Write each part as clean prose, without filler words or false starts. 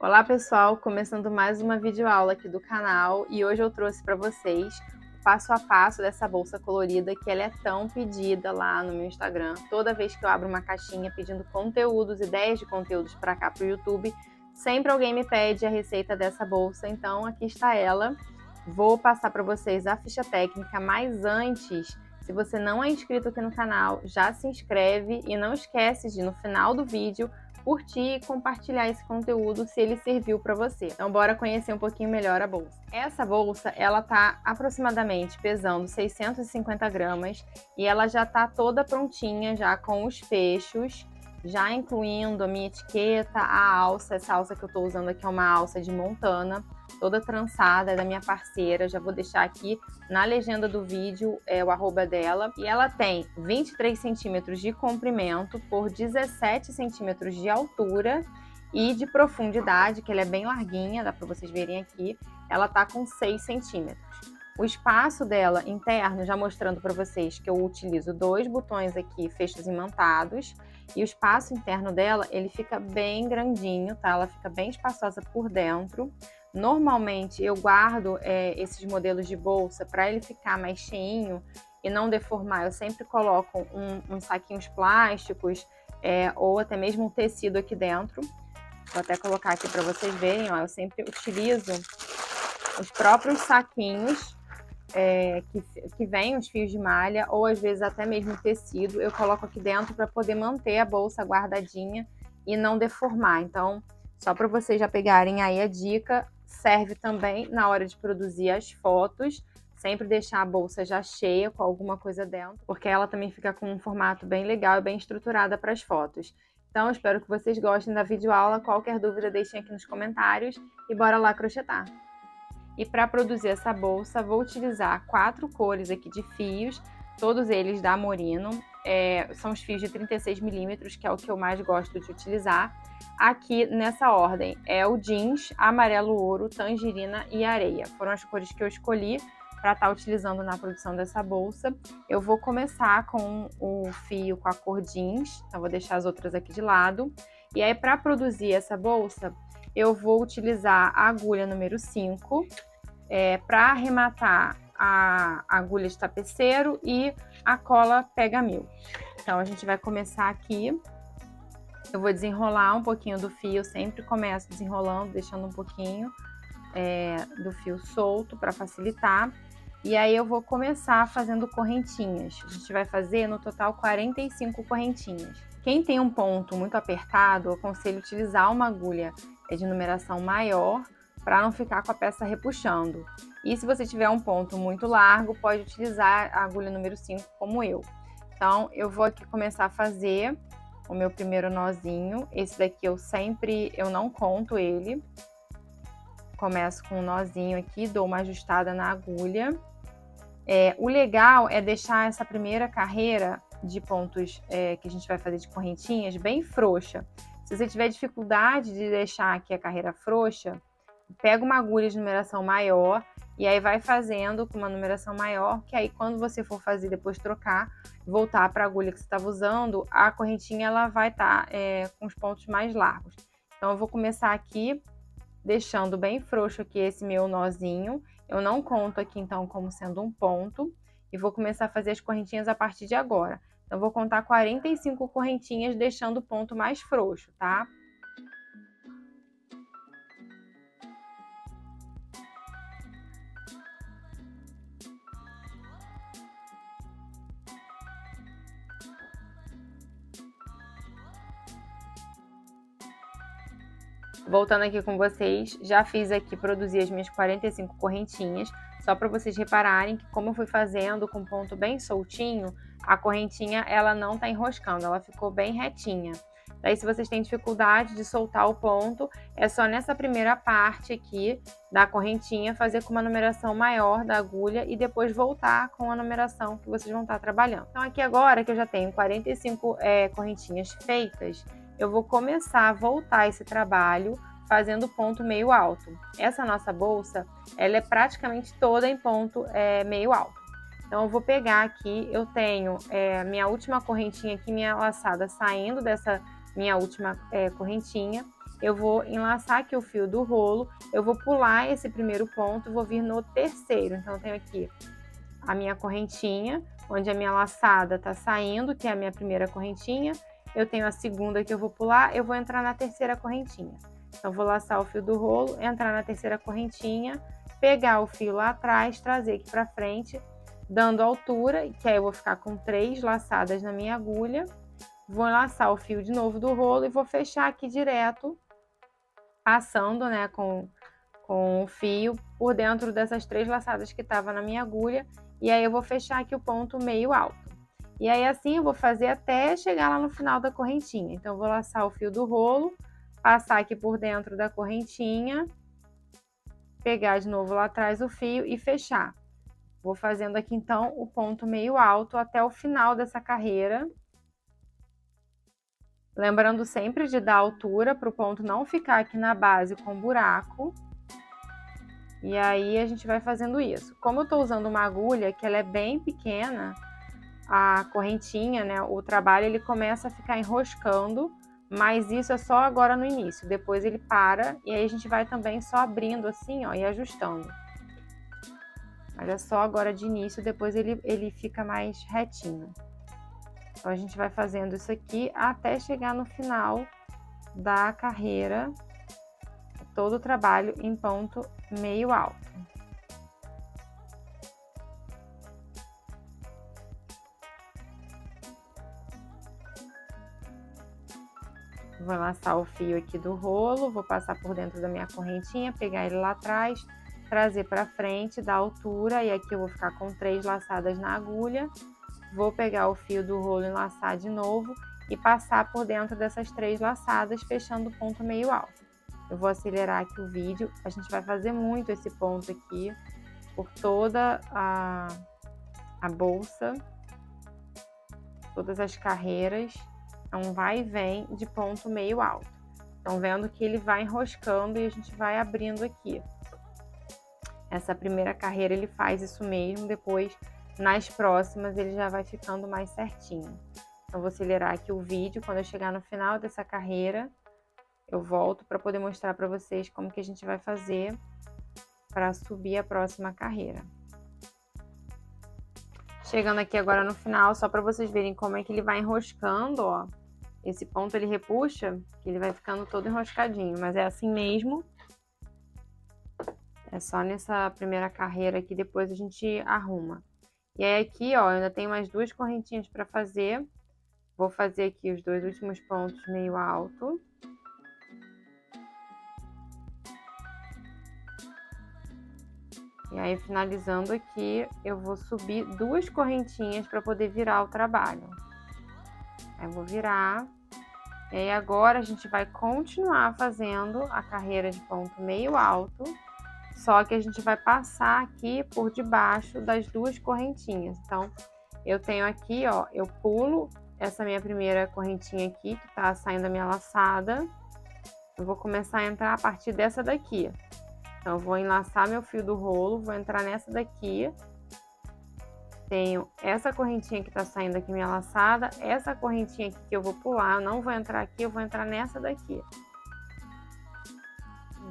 Olá pessoal, começando mais uma videoaula aqui do canal e hoje eu trouxe para vocês o passo a passo dessa bolsa colorida que ela é tão pedida lá no meu Instagram. Toda vez que eu abro uma caixinha pedindo conteúdos, ideias de conteúdos para cá para o YouTube, sempre alguém me pede a receita dessa bolsa, então aqui está ela. Vou passar para vocês a ficha técnica, mas antes, se você não é inscrito aqui no canal, já se inscreve e não esquece de no final do vídeo curtir e compartilhar esse conteúdo se ele serviu para você. Então bora conhecer um pouquinho melhor a bolsa. Essa bolsa, ela tá aproximadamente pesando 650 gramas e ela já tá toda prontinha, já com os fechos, já incluindo a minha etiqueta, a alça. Essa alça que eu tô usando aqui é uma alça de Montana, toda trançada, é da minha parceira. Já vou deixar aqui na legenda do vídeo o arroba dela. E ela tem 23 centímetros de comprimento por 17 centímetros de altura e de profundidade, que ela é bem larguinha, dá para vocês verem aqui. Ela tá com 6 centímetros. O espaço dela interno, já mostrando para vocês que eu utilizo 2 botões aqui, fechos imantados, e o espaço interno dela, ele fica bem grandinho, tá? Ela fica bem espaçosa por dentro. Normalmente eu guardo esses modelos de bolsa para ele ficar mais cheinho e não deformar. Eu sempre coloco uns saquinhos plásticos ou até mesmo um tecido aqui dentro. Vou até colocar aqui para vocês verem, ó, eu sempre utilizo os próprios saquinhos que vem os fios de malha ou às vezes até mesmo tecido, eu coloco aqui dentro para poder manter a bolsa guardadinha e não deformar. Então, só para vocês já pegarem aí a dica, serve também na hora de produzir as fotos, sempre deixar a bolsa já cheia com alguma coisa dentro, porque ela também fica com um formato bem legal e bem estruturada para as fotos. Então, espero que vocês gostem da videoaula. Qualquer dúvida, deixem aqui nos comentários e bora lá crochetar! E para produzir essa bolsa, vou utilizar 4 cores aqui de fios, todos eles da Morino. São os fios de 36 milímetros, que é o que eu mais gosto de utilizar. Aqui nessa ordem é o jeans, amarelo ouro, tangerina e areia. Foram as cores que eu escolhi para estar utilizando na produção dessa bolsa. Eu vou começar com o fio com a cor jeans, então vou deixar as outras aqui de lado. E aí, para produzir essa bolsa, eu vou utilizar a agulha número 5 para arrematar a agulha de tapeceiro e a cola pega mil. Então a gente vai começar aqui. Eu vou desenrolar um pouquinho do fio, eu sempre começo desenrolando, deixando um pouquinho do fio solto para facilitar. E aí eu vou começar fazendo correntinhas. A gente vai fazer no total 45 correntinhas. Quem tem um ponto muito apertado, eu aconselho utilizar uma agulha de numeração maior para não ficar com a peça repuxando. E se você tiver um ponto muito largo, pode utilizar a agulha número 5 como eu. Então eu vou aqui começar a fazer o meu primeiro nozinho. Esse daqui eu não conto ele. Começo com um nozinho aqui, dou uma ajustada na agulha. O legal é deixar essa primeira carreira de pontos que a gente vai fazer de correntinhas bem frouxa. Se você tiver dificuldade de deixar aqui a carreira frouxa, pega uma agulha de numeração maior e aí vai fazendo com uma numeração maior, que aí quando você for fazer, depois trocar, voltar para a agulha que você estava usando, a correntinha ela vai estar com os pontos mais largos. Então eu vou começar aqui deixando bem frouxo aqui esse meu nozinho. Eu não conto aqui então como sendo um ponto e vou começar a fazer as correntinhas a partir de agora. Então, eu vou contar 45 correntinhas, deixando o ponto mais frouxo, tá? Voltando aqui com vocês, já fiz aqui, produzir as minhas 45 correntinhas, só para vocês repararem que como eu fui fazendo com ponto bem soltinho, a correntinha ela não tá enroscando, ela ficou bem retinha. Daí, se vocês têm dificuldade de soltar o ponto, é só nessa primeira parte aqui da correntinha fazer com uma numeração maior da agulha e depois voltar com a numeração que vocês vão estar trabalhando. Então, aqui agora que eu já tenho 45 correntinhas feitas, eu vou começar a voltar esse trabalho fazendo ponto meio alto. Essa nossa bolsa, ela é praticamente toda em ponto meio alto. Então, eu vou pegar aqui, eu tenho minha última correntinha aqui, minha laçada, saindo minha última correntinha. Eu vou enlaçar aqui o fio do rolo, eu vou pular esse primeiro ponto, vou vir no terceiro. Então, eu tenho aqui a minha correntinha, onde a minha laçada tá saindo, que é a minha primeira correntinha. Eu tenho a segunda que eu vou pular, eu vou entrar na terceira correntinha. Então, vou laçar o fio do rolo, entrar na terceira correntinha, pegar o fio lá atrás, trazer aqui pra frente, dando altura, que aí eu vou ficar com 3 laçadas na minha agulha. Vou laçar o fio de novo do rolo e vou fechar aqui direto, passando, né, com o fio por dentro dessas 3 laçadas que tava na minha agulha. E aí eu vou fechar aqui o ponto meio alto. E aí assim eu vou fazer até chegar lá no final da correntinha. Então eu vou laçar o fio do rolo, passar aqui por dentro da correntinha, pegar de novo lá atrás o fio e fechar. Vou fazendo aqui então o ponto meio alto até o final dessa carreira. Lembrando sempre de dar altura para o ponto não ficar aqui na base com buraco. E aí a gente vai fazendo isso. Como eu estou usando uma agulha que ela é bem pequena, a correntinha, né, o trabalho ele começa a ficar enroscando, mas isso é só agora no início. Depois ele para e aí a gente vai também só abrindo assim, ó, e ajustando. Mas é só agora de início, depois ele fica mais retinho. Então, a gente vai fazendo isso aqui até chegar no final da carreira, todo o trabalho em ponto meio alto. Vou laçar o fio aqui do rolo, vou passar por dentro da minha correntinha, pegar ele lá atrás, trazer para frente, dar altura, e aqui eu vou ficar com 3 laçadas na agulha. Vou pegar o fio do rolo e laçar de novo e passar por dentro dessas 3 laçadas, fechando o ponto meio alto. Eu vou acelerar aqui o vídeo, a gente vai fazer muito esse ponto aqui por toda a bolsa, todas as carreiras, é um vai e vem de ponto meio alto. Estão vendo que ele vai enroscando e a gente vai abrindo aqui. Essa primeira carreira ele faz isso mesmo, depois nas próximas ele já vai ficando mais certinho. Então, vou acelerar aqui o vídeo. Quando eu chegar no final dessa carreira, eu volto para poder mostrar para vocês como que a gente vai fazer para subir a próxima carreira. Chegando aqui agora no final, só para vocês verem como é que ele vai enroscando, ó. Esse ponto ele repuxa, que ele vai ficando todo enroscadinho, mas é assim mesmo. É só nessa primeira carreira aqui, depois a gente arruma. E aí aqui, ó, eu ainda tenho mais 2 correntinhas para fazer. Vou fazer aqui os 2 últimos pontos meio alto. E aí, finalizando aqui, eu vou subir 2 correntinhas para poder virar o trabalho. Aí, vou virar. E aí, agora a gente vai continuar fazendo a carreira de ponto meio alto. Só que a gente vai passar aqui por debaixo das 2 correntinhas. Então, eu tenho aqui, ó, eu pulo essa minha primeira correntinha aqui, que tá saindo a minha laçada. Eu vou começar a entrar a partir dessa daqui. Então, eu vou enlaçar meu fio do rolo, vou entrar nessa daqui. Tenho essa correntinha que tá saindo aqui, minha laçada. Essa correntinha aqui que eu vou pular, eu não vou entrar aqui, eu vou entrar nessa daqui.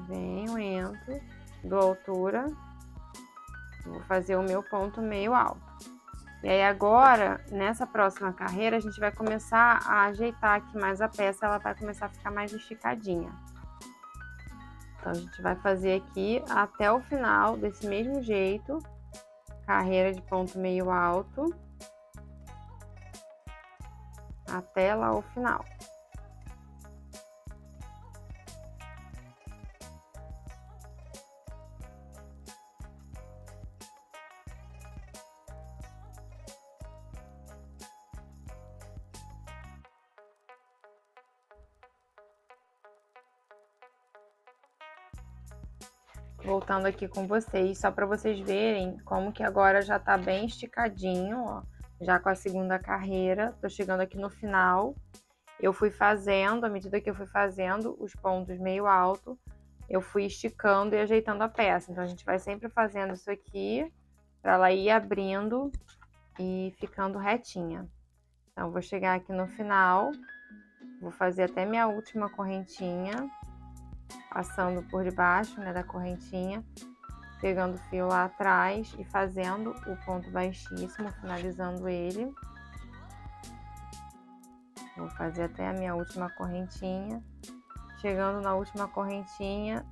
Venho, entro, dou altura. Vou fazer o meu ponto meio alto. E aí agora, nessa próxima carreira, a gente vai começar a ajeitar aqui mais a peça, ela vai começar a ficar mais esticadinha. Então, a gente vai fazer aqui até o final, desse mesmo jeito, carreira de ponto meio alto, até lá o final. Voltando aqui com vocês, só para vocês verem como que agora já tá bem esticadinho, ó. Já com a segunda carreira, tô chegando aqui no final. Eu fui fazendo, à medida que eu fui fazendo os pontos meio alto, eu fui esticando e ajeitando a peça. Então, a gente vai sempre fazendo isso aqui, para ela ir abrindo e ficando retinha. Então, eu vou chegar aqui no final. Vou fazer até minha última correntinha, passando por debaixo, né, da correntinha, pegando o fio lá atrás e fazendo o ponto baixíssimo, finalizando ele. Vou fazer até a minha última correntinha. Chegando na última correntinha,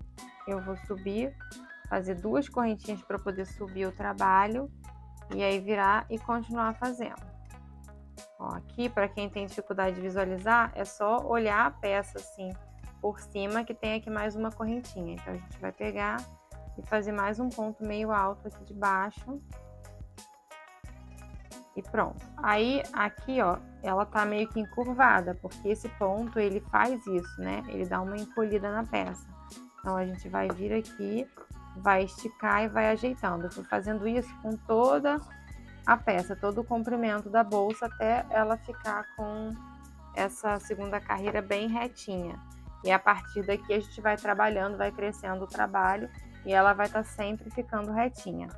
eu vou subir, fazer 2 correntinhas para poder subir o trabalho e aí virar e continuar fazendo. Ó, aqui, para quem tem dificuldade de visualizar, é só olhar a peça assim por cima que tem aqui mais uma correntinha. Então a gente vai pegar e fazer mais um ponto meio alto aqui de baixo. E pronto. Aí aqui, ó, ela tá meio que encurvada, porque esse ponto ele faz isso, né? Ele dá uma encolhida na peça. Então a gente vai vir aqui, vai esticar e vai ajeitando. Eu fui fazendo isso com toda a peça, todo o comprimento da bolsa, até ela ficar com essa segunda carreira bem retinha. E a partir daqui a gente vai trabalhando, vai crescendo o trabalho e ela vai estar sempre ficando retinha.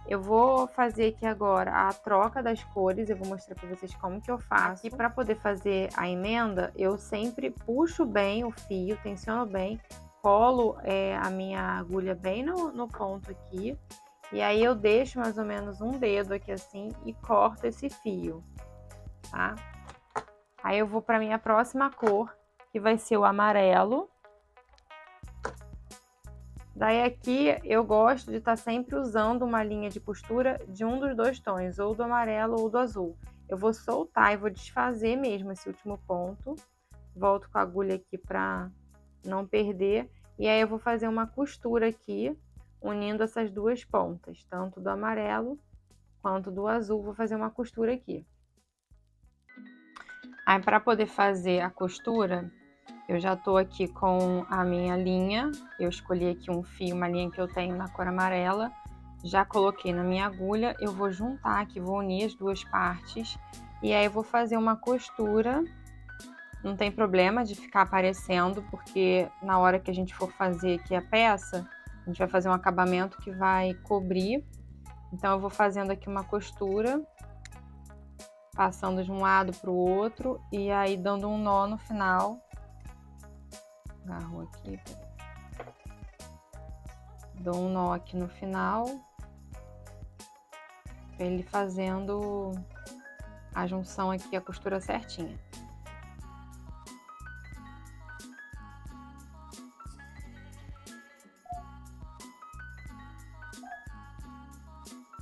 Eu vou fazer aqui agora a troca das cores, eu vou mostrar para vocês como que eu faço. E para poder fazer a emenda, eu sempre puxo bem o fio, tensiono bem, colo a minha agulha bem no ponto aqui, e aí eu deixo mais ou menos um dedo aqui assim e corto esse fio, tá? Aí eu vou para minha próxima cor, que vai ser o amarelo. Daí aqui eu gosto de estar sempre usando uma linha de costura de um dos 2 tons, ou do amarelo ou do azul. Eu vou soltar e vou desfazer mesmo esse último ponto. Volto com a agulha aqui para não perder. E aí eu vou fazer uma costura aqui, unindo essas 2 pontas, tanto do amarelo quanto do azul. Vou fazer uma costura aqui. Aí para poder fazer a costura, eu já tô aqui com a minha linha, eu escolhi aqui um fio, uma linha que eu tenho na cor amarela, já coloquei na minha agulha, eu vou juntar aqui, vou unir as 2 partes, e aí eu vou fazer uma costura, não tem problema de ficar aparecendo, porque na hora que a gente for fazer aqui a peça, a gente vai fazer um acabamento que vai cobrir, então eu vou fazendo aqui uma costura, passando de um lado para o outro, e aí dando um nó no final. Agarro aqui, dou um nó aqui no final, para ele fazendo a junção aqui, a costura certinha.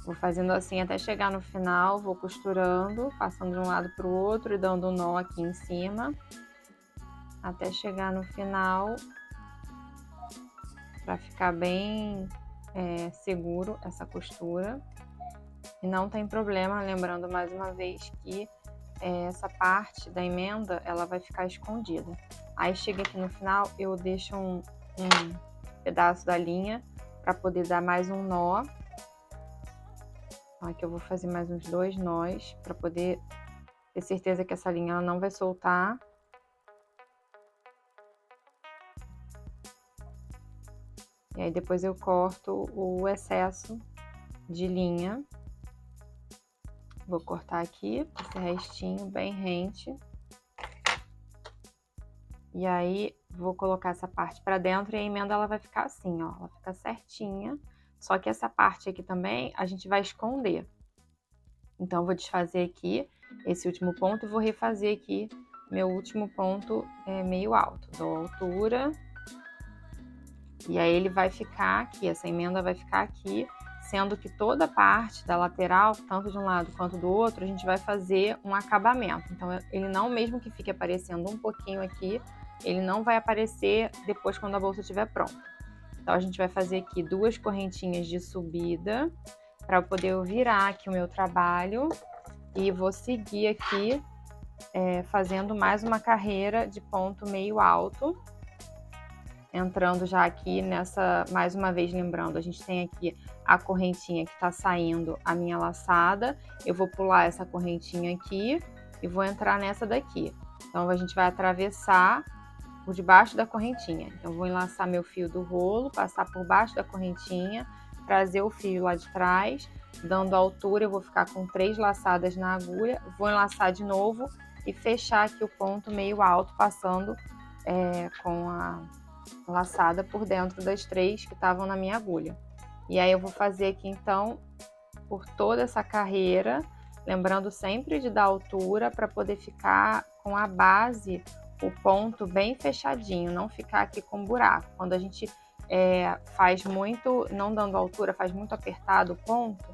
Vou fazendo assim até chegar no final, vou costurando, passando de um lado para o outro e dando um nó aqui em cima, até chegar no final, para ficar bem seguro essa costura. E não tem problema, lembrando mais uma vez que essa parte da emenda, ela vai ficar escondida. Aí chega aqui no final, eu deixo um pedaço da linha para poder dar mais um nó. Aqui eu vou fazer mais uns 2 nós para poder ter certeza que essa linha ela não vai soltar. E aí depois eu corto o excesso de linha. Vou cortar aqui esse restinho bem rente. E aí vou colocar essa parte para dentro e a emenda ela vai ficar assim, ó, ela fica certinha. Só que essa parte aqui também a gente vai esconder. Então eu vou desfazer aqui esse último ponto e vou refazer aqui meu último ponto meio alto. Dou altura. E aí ele vai ficar aqui, essa emenda vai ficar aqui, sendo que toda a parte da lateral, tanto de um lado quanto do outro, a gente vai fazer um acabamento. Então ele não, mesmo que fique aparecendo um pouquinho aqui, ele não vai aparecer depois quando a bolsa estiver pronta. Então a gente vai fazer aqui 2 correntinhas de subida, para poder eu virar aqui o meu trabalho, e vou seguir aqui fazendo mais uma carreira de ponto meio alto. Entrando já aqui nessa, mais uma vez lembrando, a gente tem aqui a correntinha que tá saindo a minha laçada, eu vou pular essa correntinha aqui e vou entrar nessa daqui. Então a gente vai atravessar por debaixo da correntinha. Então vou enlaçar meu fio do rolo, passar por baixo da correntinha, trazer o fio lá de trás, dando altura, eu vou ficar com 3 laçadas na agulha, vou enlaçar de novo e fechar aqui o ponto meio alto, passando com a laçada por dentro das 3 que estavam na minha agulha. E aí eu vou fazer aqui então por toda essa carreira, lembrando sempre de dar altura para poder ficar com a base, o ponto bem fechadinho, não ficar aqui com buraco. Quando a gente faz muito, não dando altura, faz muito apertado o ponto,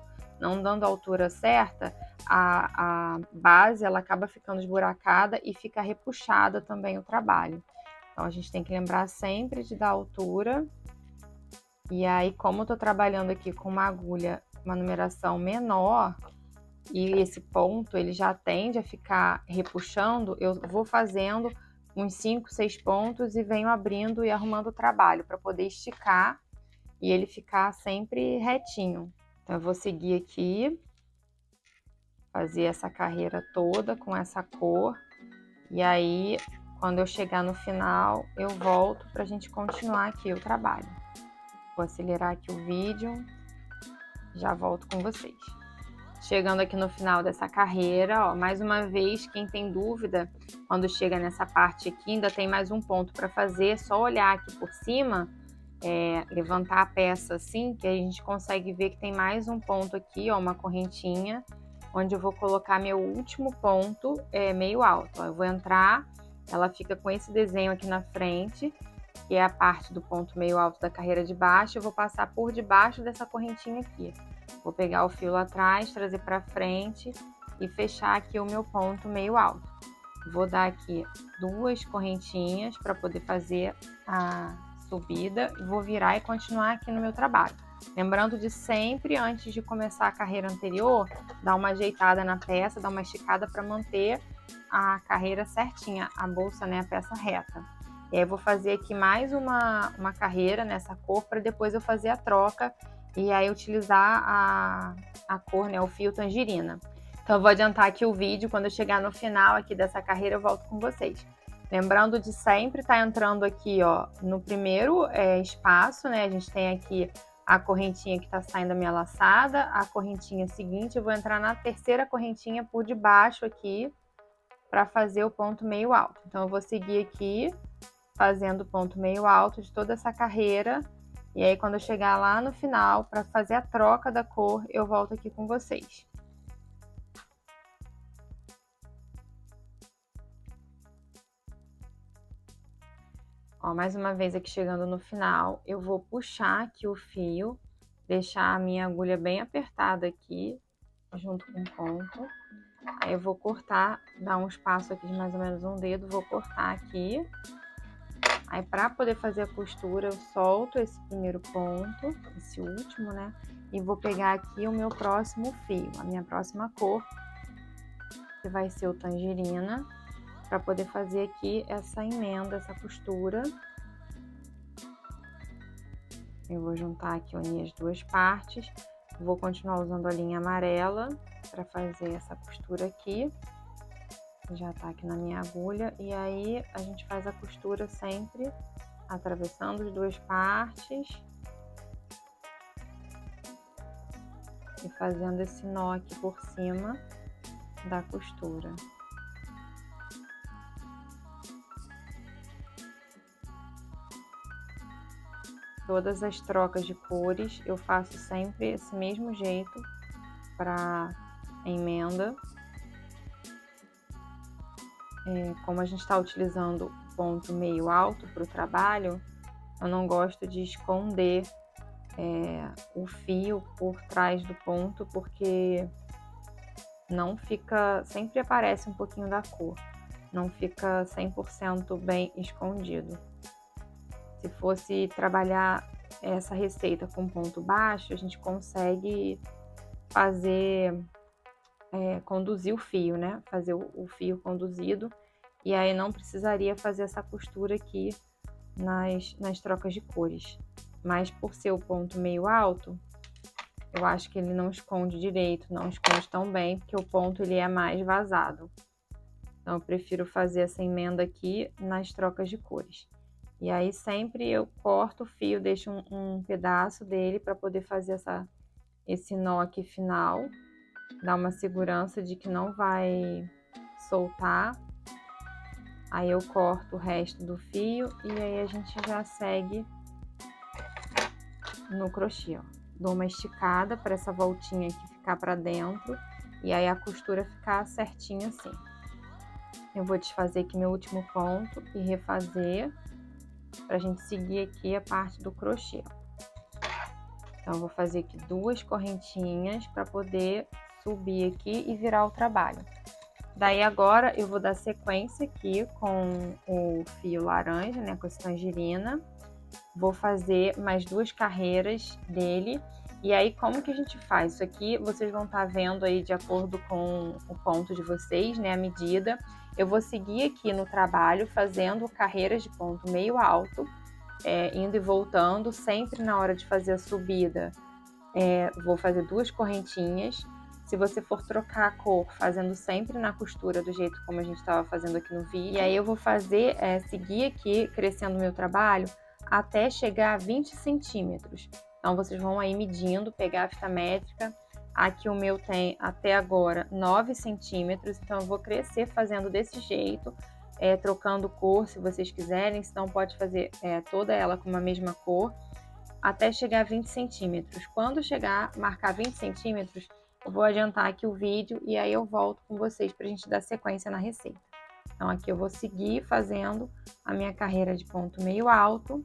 não dando a altura certa, a base ela acaba ficando esburacada e fica repuxada também o trabalho. Então a gente tem que lembrar sempre de dar altura. E aí, como eu tô trabalhando aqui com uma agulha, uma numeração menor, e esse ponto ele já tende a ficar repuxando, eu vou fazendo uns 5, 6 pontos e venho abrindo e arrumando o trabalho para poder esticar e ele ficar sempre retinho. Então eu vou seguir aqui, fazer essa carreira toda com essa cor, e aí quando eu chegar no final eu volto para a gente continuar aqui o trabalho. Vou acelerar aqui o vídeo, já volto com vocês. Chegando aqui no final dessa carreira, ó, mais uma vez, quem tem dúvida, quando chega nessa parte aqui, ainda tem mais um ponto para fazer, é só olhar aqui por cima, levantar a peça assim, que a gente consegue ver que tem mais um ponto aqui, ó, uma correntinha, onde eu vou colocar meu último ponto meio alto. Ó, eu vou entrar, ela fica com esse desenho aqui na frente, que é a parte do ponto meio alto da carreira de baixo, eu vou passar por debaixo dessa correntinha aqui. Vou pegar o fio lá atrás, trazer para frente e fechar aqui o meu ponto meio alto. Vou dar aqui 2 correntinhas para poder fazer a subida e vou virar e continuar aqui no meu trabalho. Lembrando de sempre, antes de começar a carreira anterior, dar uma ajeitada na peça, dar uma esticada para manter a carreira certinha, a bolsa, né, a peça reta. E aí eu vou fazer aqui mais uma carreira nessa cor para depois eu fazer a troca e aí utilizar a cor, né, o fio tangerina. Então eu vou adiantar aqui o vídeo, quando eu chegar no final aqui dessa carreira eu volto com vocês. Lembrando de sempre estar entrando aqui, ó, no primeiro espaço, né, a gente tem aqui a correntinha que está saindo da minha laçada, a correntinha seguinte, eu vou entrar na terceira correntinha por debaixo aqui para fazer o ponto meio alto. Então eu vou seguir aqui fazendo o ponto meio alto de toda essa carreira. E aí, quando eu chegar lá no final, para fazer a troca da cor, eu volto aqui com vocês. Ó, mais uma vez aqui chegando no final, eu vou puxar aqui o fio, deixar a minha agulha bem apertada aqui, junto com o ponto. Aí eu vou cortar, dar um espaço aqui de mais ou menos um dedo, vou cortar aqui. Aí, para poder fazer a costura, eu solto esse primeiro ponto, esse último, né? E vou pegar aqui o meu próximo fio, a minha próxima cor, que vai ser o tangerina, para poder fazer aqui essa emenda, essa costura. Eu vou juntar aqui, unir as 2 partes. Vou continuar usando a linha amarela para fazer essa costura aqui. Já tá aqui na minha agulha, e aí a gente faz a costura sempre atravessando as 2 partes e fazendo esse nó aqui por cima da costura. Todas as trocas de cores eu faço sempre esse mesmo jeito para emenda. Como a gente está utilizando o ponto meio alto para o trabalho, eu não gosto de esconder o fio por trás do ponto, porque não fica, sempre aparece um pouquinho da cor, não fica 100% bem escondido. Se fosse trabalhar essa receita com ponto baixo, a gente consegue fazer conduzir o fio, né? Fazer o fio conduzido, e aí não precisaria fazer essa costura aqui nas trocas de cores. Mas por ser o ponto meio alto, eu acho que ele não esconde direito, não esconde tão bem, porque o ponto ele é mais vazado. Então eu prefiro fazer essa emenda aqui nas trocas de cores. E aí sempre eu corto o fio, deixo um pedaço dele para poder fazer esse nó aqui final. Dá uma segurança de que não vai soltar Aí eu corto o resto do fio e aí a gente já segue no crochê, ó. Dou uma esticada para essa voltinha aqui ficar para dentro e aí a costura ficar certinha assim. Eu vou desfazer aqui meu último ponto e refazer pra gente seguir aqui a parte do crochê. Então, eu vou fazer aqui 2 correntinhas para poder subir aqui e virar o trabalho. Daí, agora, eu vou dar sequência aqui com o fio laranja, né, com esse tangerina. Vou fazer mais 2 carreiras dele. E aí, como que a gente faz? Isso aqui, vocês vão estar vendo aí de acordo com o ponto de vocês, né, a medida. Eu vou seguir aqui no trabalho, fazendo carreiras de ponto meio alto, indo e voltando, sempre na hora de fazer a subida, vou fazer 2 correntinhas. Se você for trocar a cor, fazendo sempre na costura, do jeito como a gente estava fazendo aqui no vídeo. E aí eu vou fazer, seguir aqui, crescendo o meu trabalho, até chegar a 20 centímetros. Então, vocês vão aí medindo, pegar a fita métrica. Aqui o meu tem, até agora, 9 centímetros. Então, eu vou crescer fazendo desse jeito, trocando cor, se vocês quiserem. Senão, pode fazer toda ela com uma mesma cor, até chegar a 20 centímetros. Quando chegar, marcar 20 centímetros, eu vou adiantar aqui o vídeo e aí eu volto com vocês para a gente dar sequência na receita. Então, aqui eu vou seguir fazendo a minha carreira de ponto meio alto.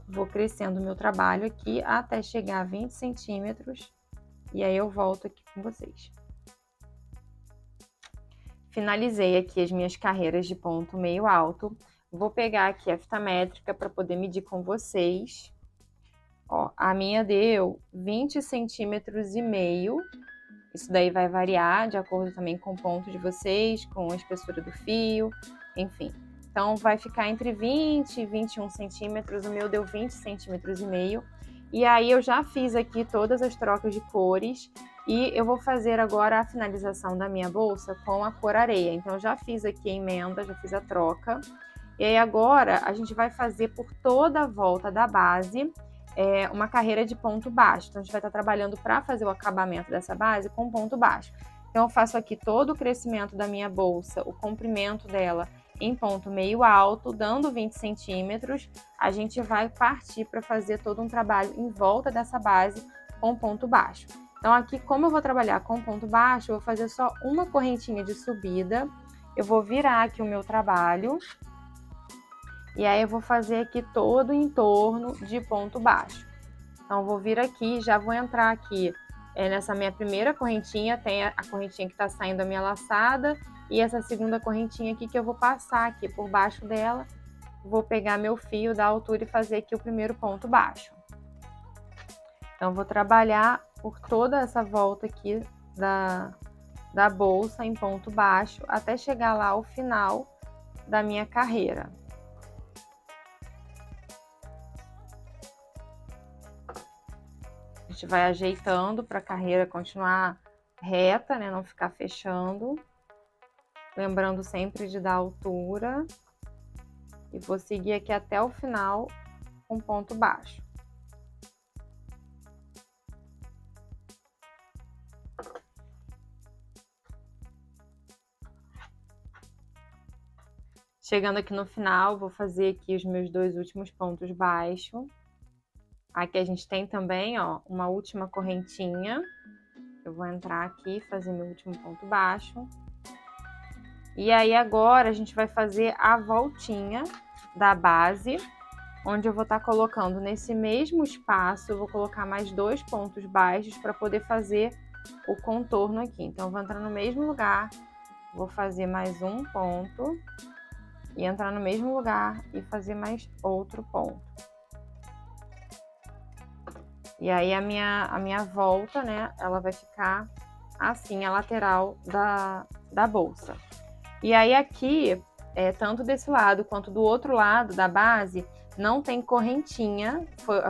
Vou crescendo o meu trabalho aqui até chegar a 20 centímetros. E aí eu volto aqui com vocês. Finalizei aqui as minhas carreiras de ponto meio alto. Vou pegar aqui a fita métrica para poder medir com vocês. Ó, a minha deu 20 centímetros e meio. Isso daí vai variar de acordo também com o ponto de vocês, com a espessura do fio, enfim. Então, vai ficar entre 20 e 21 centímetros, o meu deu 20 centímetros e meio. E aí, eu já fiz aqui todas as trocas de cores e eu vou fazer agora a finalização da minha bolsa com a cor areia. Então, eu já fiz aqui a emenda, já fiz a troca. E aí, agora, a gente vai fazer por toda a volta da base uma carreira de ponto baixo. Então, a gente vai estar trabalhando para fazer o acabamento dessa base com ponto baixo. Então, eu faço aqui todo o crescimento da minha bolsa, o comprimento dela, em ponto meio alto, dando 20 centímetros, a gente vai partir para fazer todo um trabalho em volta dessa base com ponto baixo. Então, aqui, como eu vou trabalhar com ponto baixo, eu vou fazer só uma correntinha de subida, eu vou virar aqui o meu trabalho, e aí eu vou fazer aqui todo o entorno de ponto baixo. Então, eu vou vir aqui, já vou entrar aqui nessa minha primeira correntinha, tem a correntinha que está saindo a minha laçada, e essa segunda correntinha aqui que eu vou passar aqui por baixo dela, vou pegar meu fio da altura e fazer aqui o primeiro ponto baixo. Então, eu vou trabalhar por toda essa volta aqui da bolsa em ponto baixo, até chegar lá ao final da minha carreira. A gente vai ajeitando para a carreira continuar reta, né? Não ficar fechando. Lembrando sempre de dar altura. E vou seguir aqui até o final com ponto baixo. Chegando aqui no final, vou fazer aqui os meus 2 últimos pontos baixos. Aqui a gente tem também, ó, uma última correntinha. Eu vou entrar aqui e fazer meu último ponto baixo. E aí agora a gente vai fazer a voltinha da base, onde eu vou estar colocando nesse mesmo espaço, eu vou colocar mais 2 pontos baixos para poder fazer o contorno aqui. Então, eu vou entrar no mesmo lugar, vou fazer mais um ponto, e entrar no mesmo lugar e fazer mais outro ponto. E aí a minha volta, né, ela vai ficar assim, a lateral da bolsa. E aí aqui, tanto desse lado quanto do outro lado da base, não tem correntinha,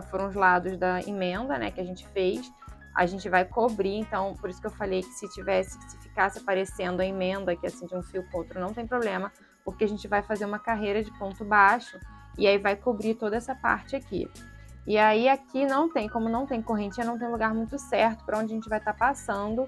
foram os lados da emenda, né, que a gente fez. A gente vai cobrir, então, por isso que eu falei que se ficasse aparecendo a emenda aqui, assim, de um fio com outro, não tem problema, porque a gente vai fazer uma carreira de ponto baixo e aí vai cobrir toda essa parte aqui. E aí aqui como não tem correntinha, não tem lugar muito certo para onde a gente vai estar passando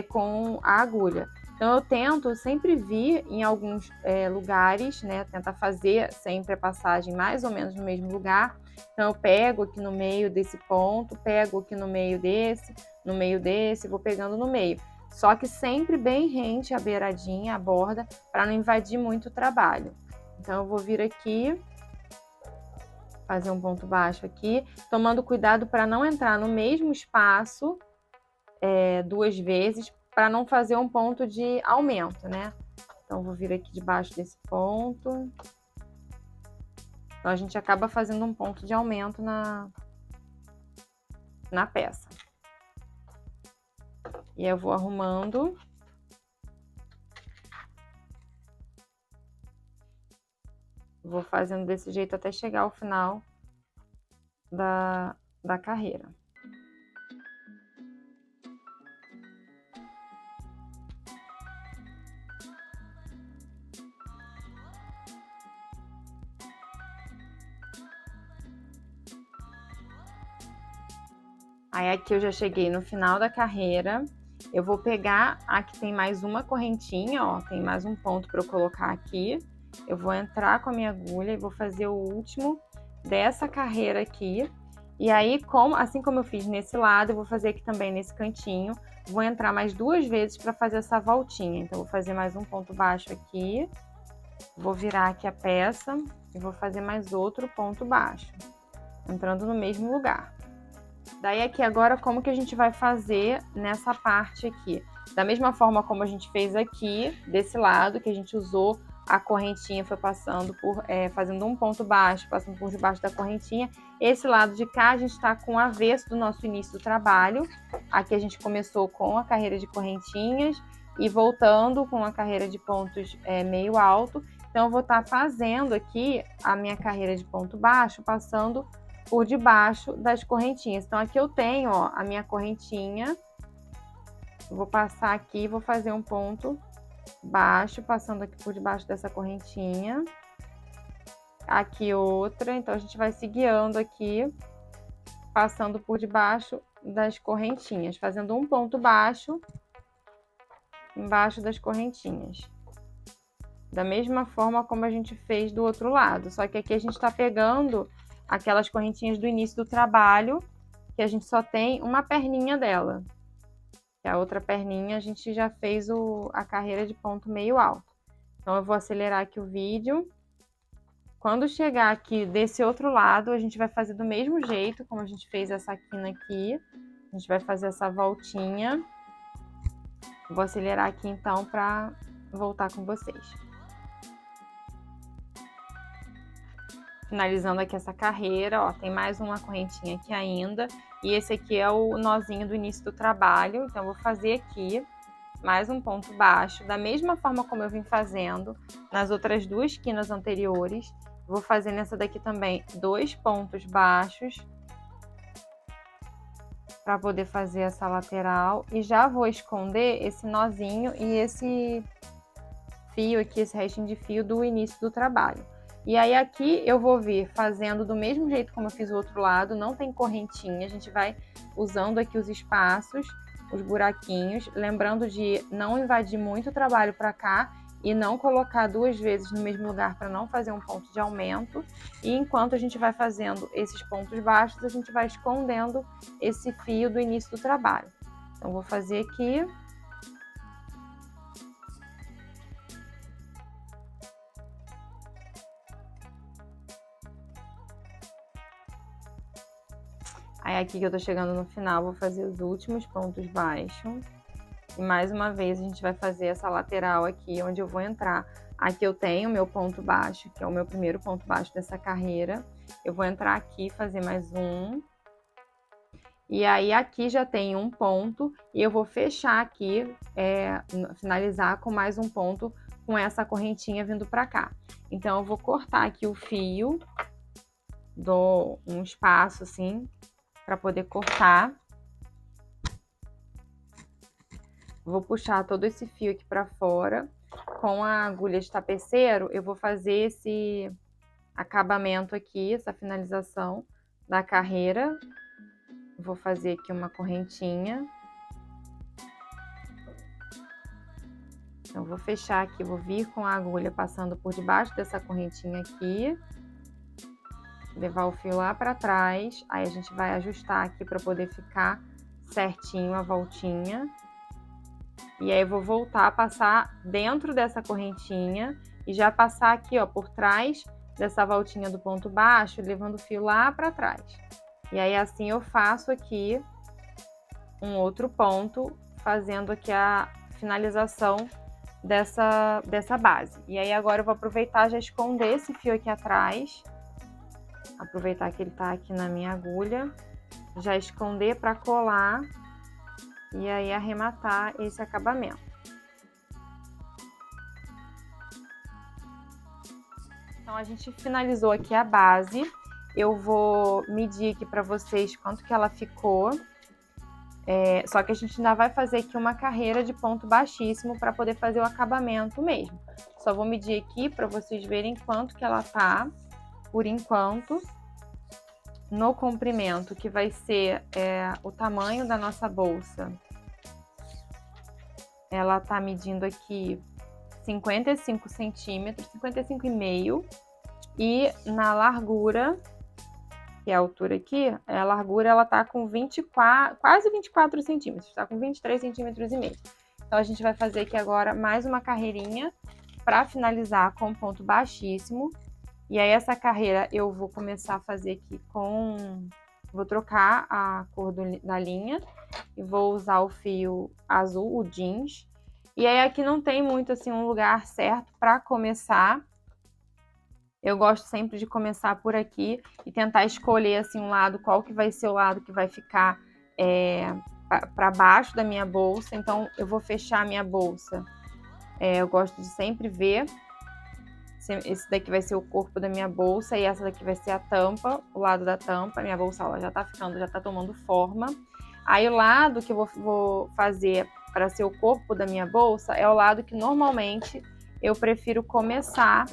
com a agulha. Então eu tento sempre vir em alguns lugares, né, tentar fazer sempre a passagem mais ou menos no mesmo lugar. Então eu pego aqui no meio desse ponto, pego aqui no meio desse, vou pegando no meio. Só que sempre bem rente a beiradinha, a borda, para não invadir muito o trabalho. Então eu vou vir aqui, fazer um ponto baixo aqui, tomando cuidado para não entrar no mesmo espaço duas vezes, para não fazer um ponto de aumento, né? Então vou vir aqui debaixo desse ponto. Então a gente acaba fazendo um ponto de aumento na peça. E eu vou arrumando. Vou fazendo desse jeito até chegar ao final da carreira. Aí aqui eu já cheguei no final da carreira. Eu vou pegar, aqui tem mais uma correntinha, ó, tem mais um ponto para eu colocar aqui. Eu vou entrar com a minha agulha e vou fazer o último dessa carreira aqui. E aí, assim como eu fiz nesse lado, eu vou fazer aqui também nesse cantinho. Vou entrar mais duas vezes para fazer essa voltinha. Então, vou fazer mais um ponto baixo aqui. Vou virar aqui a peça e vou fazer mais outro ponto baixo, entrando no mesmo lugar. Daí aqui agora, como que a gente vai fazer nessa parte aqui? Da mesma forma como a gente fez aqui, desse lado, que a gente usou a correntinha, foi passando por, fazendo um ponto baixo, passando por debaixo da correntinha. Esse lado de cá, a gente está com o avesso do nosso início do trabalho. Aqui a gente começou com a carreira de correntinhas e voltando com a carreira de pontos meio alto. Então, eu vou estar fazendo aqui a minha carreira de ponto baixo, passando por debaixo das correntinhas. Então, aqui eu tenho, ó, a minha correntinha. Vou passar aqui e vou fazer um ponto baixo, passando aqui por debaixo dessa correntinha. Aqui outra. Então, a gente vai se guiando aqui, passando por debaixo das correntinhas, fazendo um ponto baixo embaixo das correntinhas. Da mesma forma como a gente fez do outro lado. Só que aqui a gente está pegando aquelas correntinhas do início do trabalho, que a gente só tem uma perninha dela. E a outra perninha a gente já fez a carreira de ponto meio alto. Então, eu vou acelerar aqui o vídeo. Quando chegar aqui desse outro lado, a gente vai fazer do mesmo jeito, como a gente fez essa quina aqui. A gente vai fazer essa voltinha. Vou acelerar aqui, então, para voltar com vocês. Finalizando aqui essa carreira, ó, tem mais uma correntinha aqui ainda. E esse aqui é o nozinho do início do trabalho. Então, eu vou fazer aqui mais um ponto baixo, da mesma forma como eu vim fazendo nas outras duas quinas anteriores. Vou fazer nessa daqui também 2 pontos baixos, para poder fazer essa lateral. E já vou esconder esse nozinho e esse fio aqui, esse restinho de fio do início do trabalho. E aí aqui eu vou vir fazendo do mesmo jeito como eu fiz o outro lado, não tem correntinha, a gente vai usando aqui os espaços, os buraquinhos, lembrando de não invadir muito o trabalho para cá e não colocar duas vezes no mesmo lugar para não fazer um ponto de aumento. E enquanto a gente vai fazendo esses pontos baixos, a gente vai escondendo esse fio do início do trabalho. Então, vou fazer aqui. Aí aqui que eu tô chegando no final, vou fazer os últimos pontos baixos. E mais uma vez a gente vai fazer essa lateral aqui, onde eu vou entrar. Aqui eu tenho o meu ponto baixo, que é o meu primeiro ponto baixo dessa carreira. Eu vou entrar aqui e fazer mais um. E aí aqui já tem um ponto e eu vou fechar aqui, finalizar com mais um ponto com essa correntinha vindo pra cá. Então eu vou cortar aqui o fio, dou um espaço assim, para poder cortar. Vou puxar todo esse fio aqui para fora. Com a agulha de tapeceiro, eu vou fazer esse acabamento aqui, essa finalização da carreira. Vou fazer aqui uma correntinha. Então, eu vou fechar aqui, vou vir com a agulha passando por debaixo dessa correntinha aqui, levar o fio lá para trás, aí a gente vai ajustar aqui para poder ficar certinho a voltinha. E aí eu vou voltar a passar dentro dessa correntinha e já passar aqui, ó, por trás dessa voltinha do ponto baixo, levando o fio lá para trás. E aí assim eu faço aqui um outro ponto, fazendo aqui a finalização dessa base. E aí agora eu vou aproveitar já esconder esse fio aqui atrás, aproveitar que ele tá aqui na minha agulha, já esconder para colar e aí arrematar esse acabamento. Então a gente finalizou aqui a base. Eu vou medir aqui para vocês quanto que ela ficou. Só que a gente ainda vai fazer aqui uma carreira de ponto baixíssimo para poder fazer o acabamento mesmo. Só vou medir aqui para vocês verem quanto que ela tá, por enquanto. No comprimento, que vai ser o tamanho da nossa bolsa. Ela tá medindo aqui 55 centímetros, 55,5. E na largura, que é a altura aqui, a largura ela tá com 24, quase 24 centímetros, tá com 23 centímetros e meio. Então a gente vai fazer aqui agora mais uma carreirinha para finalizar com ponto baixíssimo. E aí essa carreira eu vou começar a fazer aqui vou trocar a cor da linha e vou usar o fio azul, o jeans. E aí aqui não tem muito assim um lugar certo para começar. Eu gosto sempre de começar por aqui e tentar escolher assim um lado, qual que vai ser o lado que vai ficar para baixo da minha bolsa. Então eu vou fechar a minha bolsa. Eu gosto de sempre ver. Esse daqui vai ser o corpo da minha bolsa e essa daqui vai ser a tampa, o lado da tampa. Minha bolsa ela já tá tomando forma. Aí o lado que eu vou fazer para ser o corpo da minha bolsa é o lado que normalmente eu prefiro começar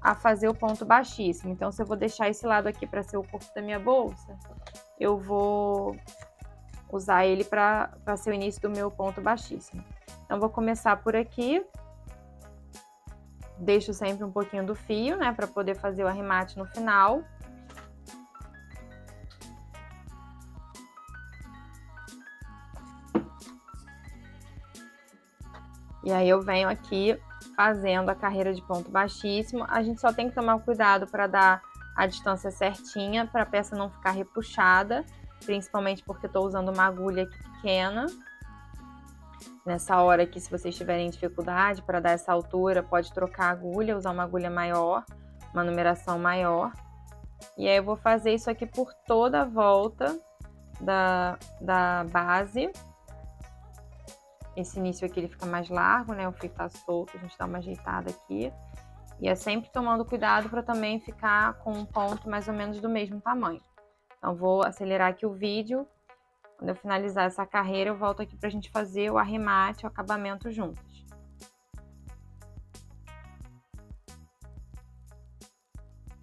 a fazer o ponto baixíssimo. Então, se eu vou deixar esse lado aqui para ser o corpo da minha bolsa, eu vou usar ele para ser o início do meu ponto baixíssimo. Então, vou começar por aqui. Deixo sempre um pouquinho do fio, né, para poder fazer o arremate no final. E aí eu venho aqui fazendo a carreira de ponto baixíssimo. A gente só tem que tomar cuidado para dar a distância certinha, para a peça não ficar repuxada, principalmente porque eu estou usando uma agulha aqui pequena. Nessa hora aqui, se vocês tiverem dificuldade para dar essa altura, pode trocar a agulha, usar uma agulha maior, uma numeração maior. E aí eu vou fazer isso aqui por toda a volta da base. Esse início aqui ele fica mais largo, né? O fio tá solto, a gente dá uma ajeitada aqui. E é sempre tomando cuidado para também ficar com um ponto mais ou menos do mesmo tamanho. Então, vou acelerar aqui o vídeo. Quando eu finalizar essa carreira, eu volto aqui pra gente fazer o arremate, o acabamento juntos.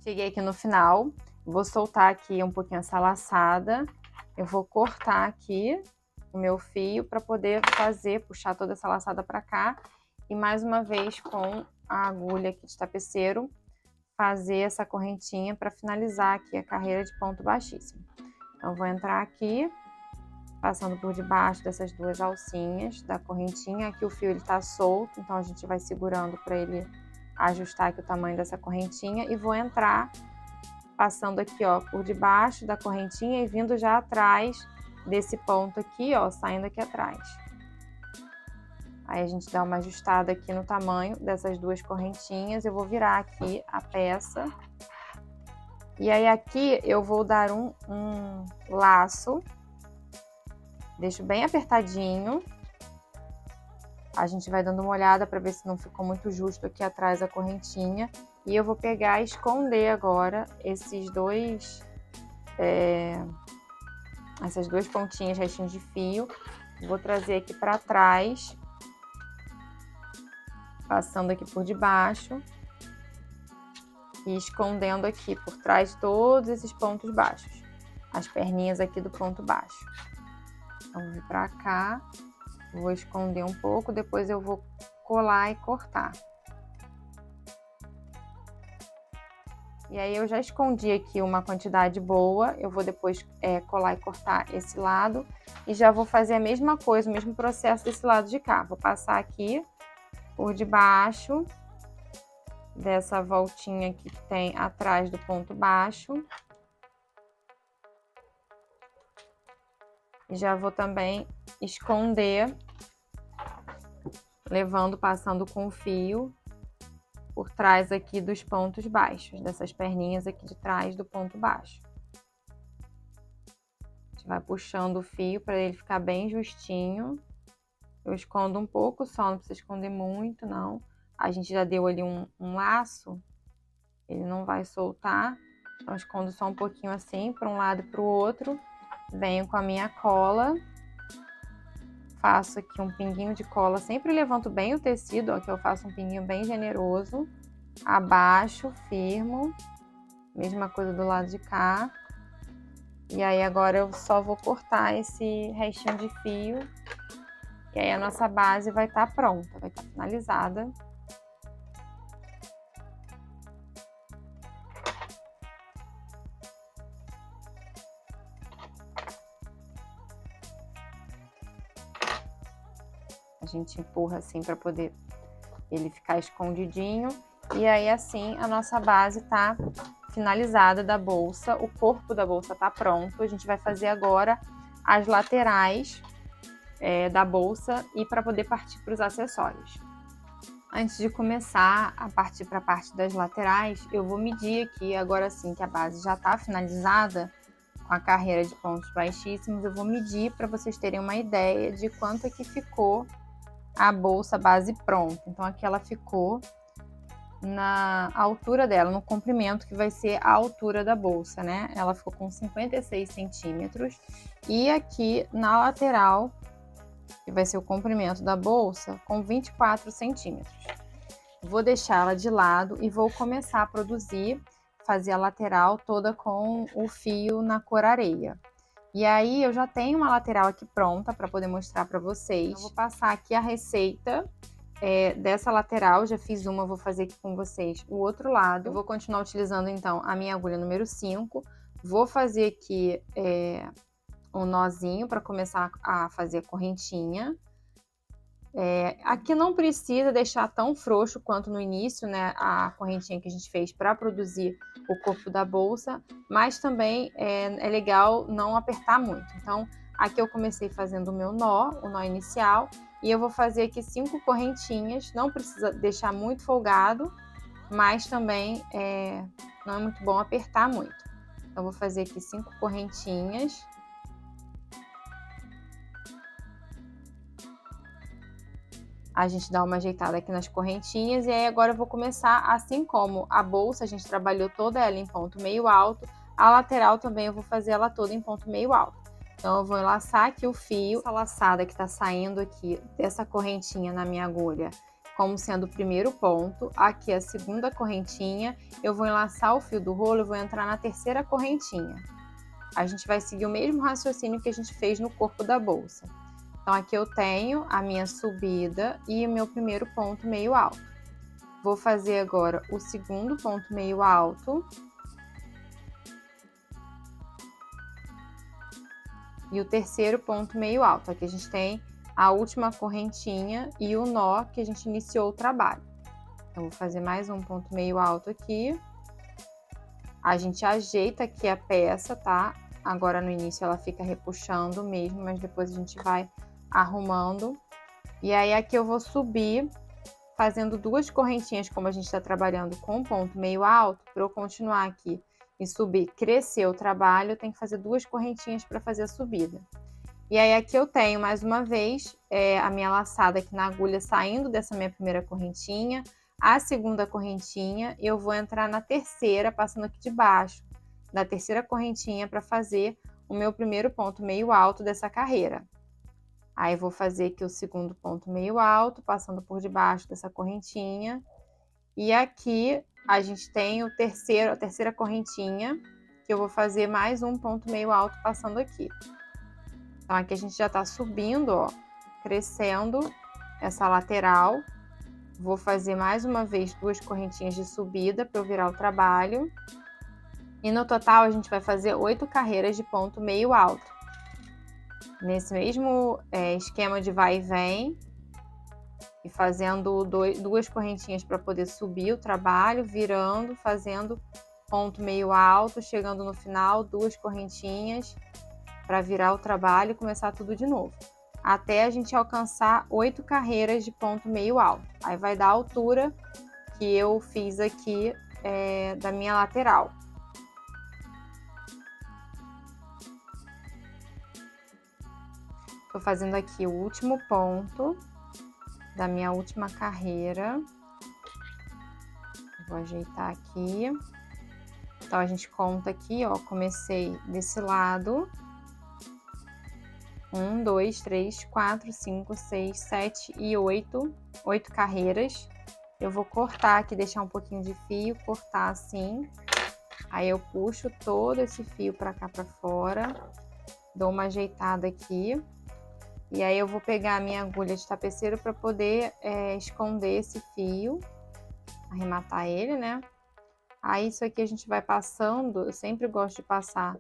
Cheguei aqui no final, vou soltar aqui um pouquinho essa laçada. Eu vou cortar aqui o meu fio para poder puxar toda essa laçada para cá. E mais uma vez com a agulha aqui de tapeceiro, fazer essa correntinha para finalizar aqui a carreira de ponto baixíssimo. Então, vou entrar aqui, passando por debaixo dessas duas alcinhas da correntinha. Aqui o fio ele tá solto, então a gente vai segurando para ele ajustar aqui o tamanho dessa correntinha. E vou entrar passando aqui, ó, por debaixo da correntinha e vindo já atrás desse ponto aqui, ó, saindo aqui atrás. Aí a gente dá uma ajustada aqui no tamanho dessas duas correntinhas. Eu vou virar aqui a peça. E aí aqui eu vou dar um laço. Deixo bem apertadinho. A gente vai dando uma olhada para ver se não ficou muito justo aqui atrás a correntinha. E eu vou pegar e esconder agora essas duas pontinhas, restinhos de fio. Vou trazer aqui para trás, passando aqui por debaixo e escondendo aqui por trás todos esses pontos baixos, as perninhas aqui do ponto baixo. Então, vou vir para cá, vou esconder um pouco, depois eu vou colar e cortar. E aí eu já escondi aqui uma quantidade boa, eu vou depois colar e cortar esse lado. E já vou fazer a mesma coisa, o mesmo processo desse lado de cá. Vou passar aqui por debaixo dessa voltinha aqui que tem atrás do ponto baixo. E já vou também esconder, passando com o fio por trás aqui dos pontos baixos, dessas perninhas aqui de trás do ponto baixo. A gente vai puxando o fio para ele ficar bem justinho. Eu escondo um pouco só, não precisa esconder muito, não. A gente já deu ali um laço, ele não vai soltar. Então, escondo só um pouquinho assim, para um lado e para o outro. Venho com a minha cola. Faço aqui um pinguinho de cola, sempre levanto bem o tecido, ó, que eu faço um pinguinho bem generoso. Abaixo, firmo. Mesma coisa do lado de cá. E aí agora eu só vou cortar esse restinho de fio. E aí a nossa base vai estar pronta, vai estar finalizada. A gente empurra assim para poder ele ficar escondidinho. E aí assim a nossa base tá finalizada da bolsa, o corpo da bolsa tá pronto. A gente vai fazer agora as laterais da bolsa e para poder partir para os acessórios. Antes de começar a partir para a parte das laterais, eu vou medir aqui, agora sim que a base já tá finalizada, com a carreira de pontos baixíssimos, eu vou medir para vocês terem uma ideia de quanto é que ficou a bolsa base pronta. Então aqui ela ficou na altura dela, no comprimento que vai ser a altura da bolsa, né? Ela ficou com 56 centímetros e aqui na lateral, que vai ser o comprimento da bolsa, com 24 centímetros. Vou deixá-la de lado e vou começar a fazer a lateral toda com o fio na cor areia. E aí eu já tenho uma lateral aqui pronta para poder mostrar para vocês. Eu vou passar aqui a receita dessa lateral, já fiz uma, vou fazer aqui com vocês o outro lado. Eu vou continuar utilizando então a minha agulha número 5, vou fazer aqui um nozinho para começar a fazer a correntinha. Aqui não precisa deixar tão frouxo quanto no início, né, a correntinha que a gente fez para produzir o corpo da bolsa, mas também é legal não apertar muito. Então, aqui eu comecei fazendo o meu nó, o nó inicial, e eu vou fazer aqui 5 correntinhas, não precisa deixar muito folgado, mas também não é muito bom apertar muito. Então, eu vou fazer aqui 5 correntinhas. A gente dá uma ajeitada aqui nas correntinhas e aí agora eu vou começar, assim como a bolsa a gente trabalhou toda ela em ponto meio alto, a lateral também eu vou fazer ela toda em ponto meio alto. Então eu vou enlaçar aqui o fio, essa laçada que tá saindo aqui dessa correntinha na minha agulha, como sendo o primeiro ponto, aqui a segunda correntinha, eu vou enlaçar o fio do rolo e vou entrar na terceira correntinha. A gente vai seguir o mesmo raciocínio que a gente fez no corpo da bolsa. Então, aqui eu tenho a minha subida e o meu primeiro ponto meio alto. Vou fazer agora o segundo ponto meio alto. E o terceiro ponto meio alto. Aqui a gente tem a última correntinha e o nó que a gente iniciou o trabalho. Então, vou fazer mais um ponto meio alto aqui. A gente ajeita aqui a peça, tá? Agora no início ela fica repuxando mesmo, mas depois a gente vai arrumando. E aí aqui eu vou subir fazendo 2 correntinhas, como a gente está trabalhando com ponto meio alto. Para eu continuar aqui e subir, crescer o trabalho, eu tenho que fazer 2 correntinhas para fazer a subida. E aí aqui eu tenho mais uma vez a minha laçada aqui na agulha saindo dessa minha primeira correntinha, a segunda correntinha, eu vou entrar na terceira, passando aqui de baixo da terceira correntinha para fazer o meu primeiro ponto meio alto dessa carreira. Aí, vou fazer aqui o segundo ponto meio alto, passando por debaixo dessa correntinha. E aqui, a gente tem a terceira correntinha, que eu vou fazer mais um ponto meio alto passando aqui. Então, aqui a gente já tá subindo, ó, crescendo essa lateral. Vou fazer mais uma vez 2 correntinhas de subida para eu virar o trabalho. E no total a gente vai fazer 8 carreiras de ponto meio alto. Nesse mesmo esquema de vai e vem, e fazendo 2 correntinhas para poder subir o trabalho, virando, fazendo ponto meio alto, chegando no final, 2 correntinhas para virar o trabalho e começar tudo de novo, até a gente alcançar 8 carreiras de ponto meio alto. Aí vai dar a altura que eu fiz aqui da minha lateral. Tô fazendo aqui o último ponto da minha última carreira. Vou ajeitar aqui. Então, a gente conta aqui, ó, comecei desse lado. 1, 2, 3, 4, 5, 6, 7 e 8. 8 carreiras. Eu vou cortar aqui, deixar um pouquinho de fio, cortar assim. Aí eu puxo todo esse fio pra cá pra fora. Dou uma ajeitada aqui. E aí eu vou pegar a minha agulha de tapeceiro para poder esconder esse fio, arrematar ele, né? Aí isso aqui a gente vai passando, eu sempre gosto de passar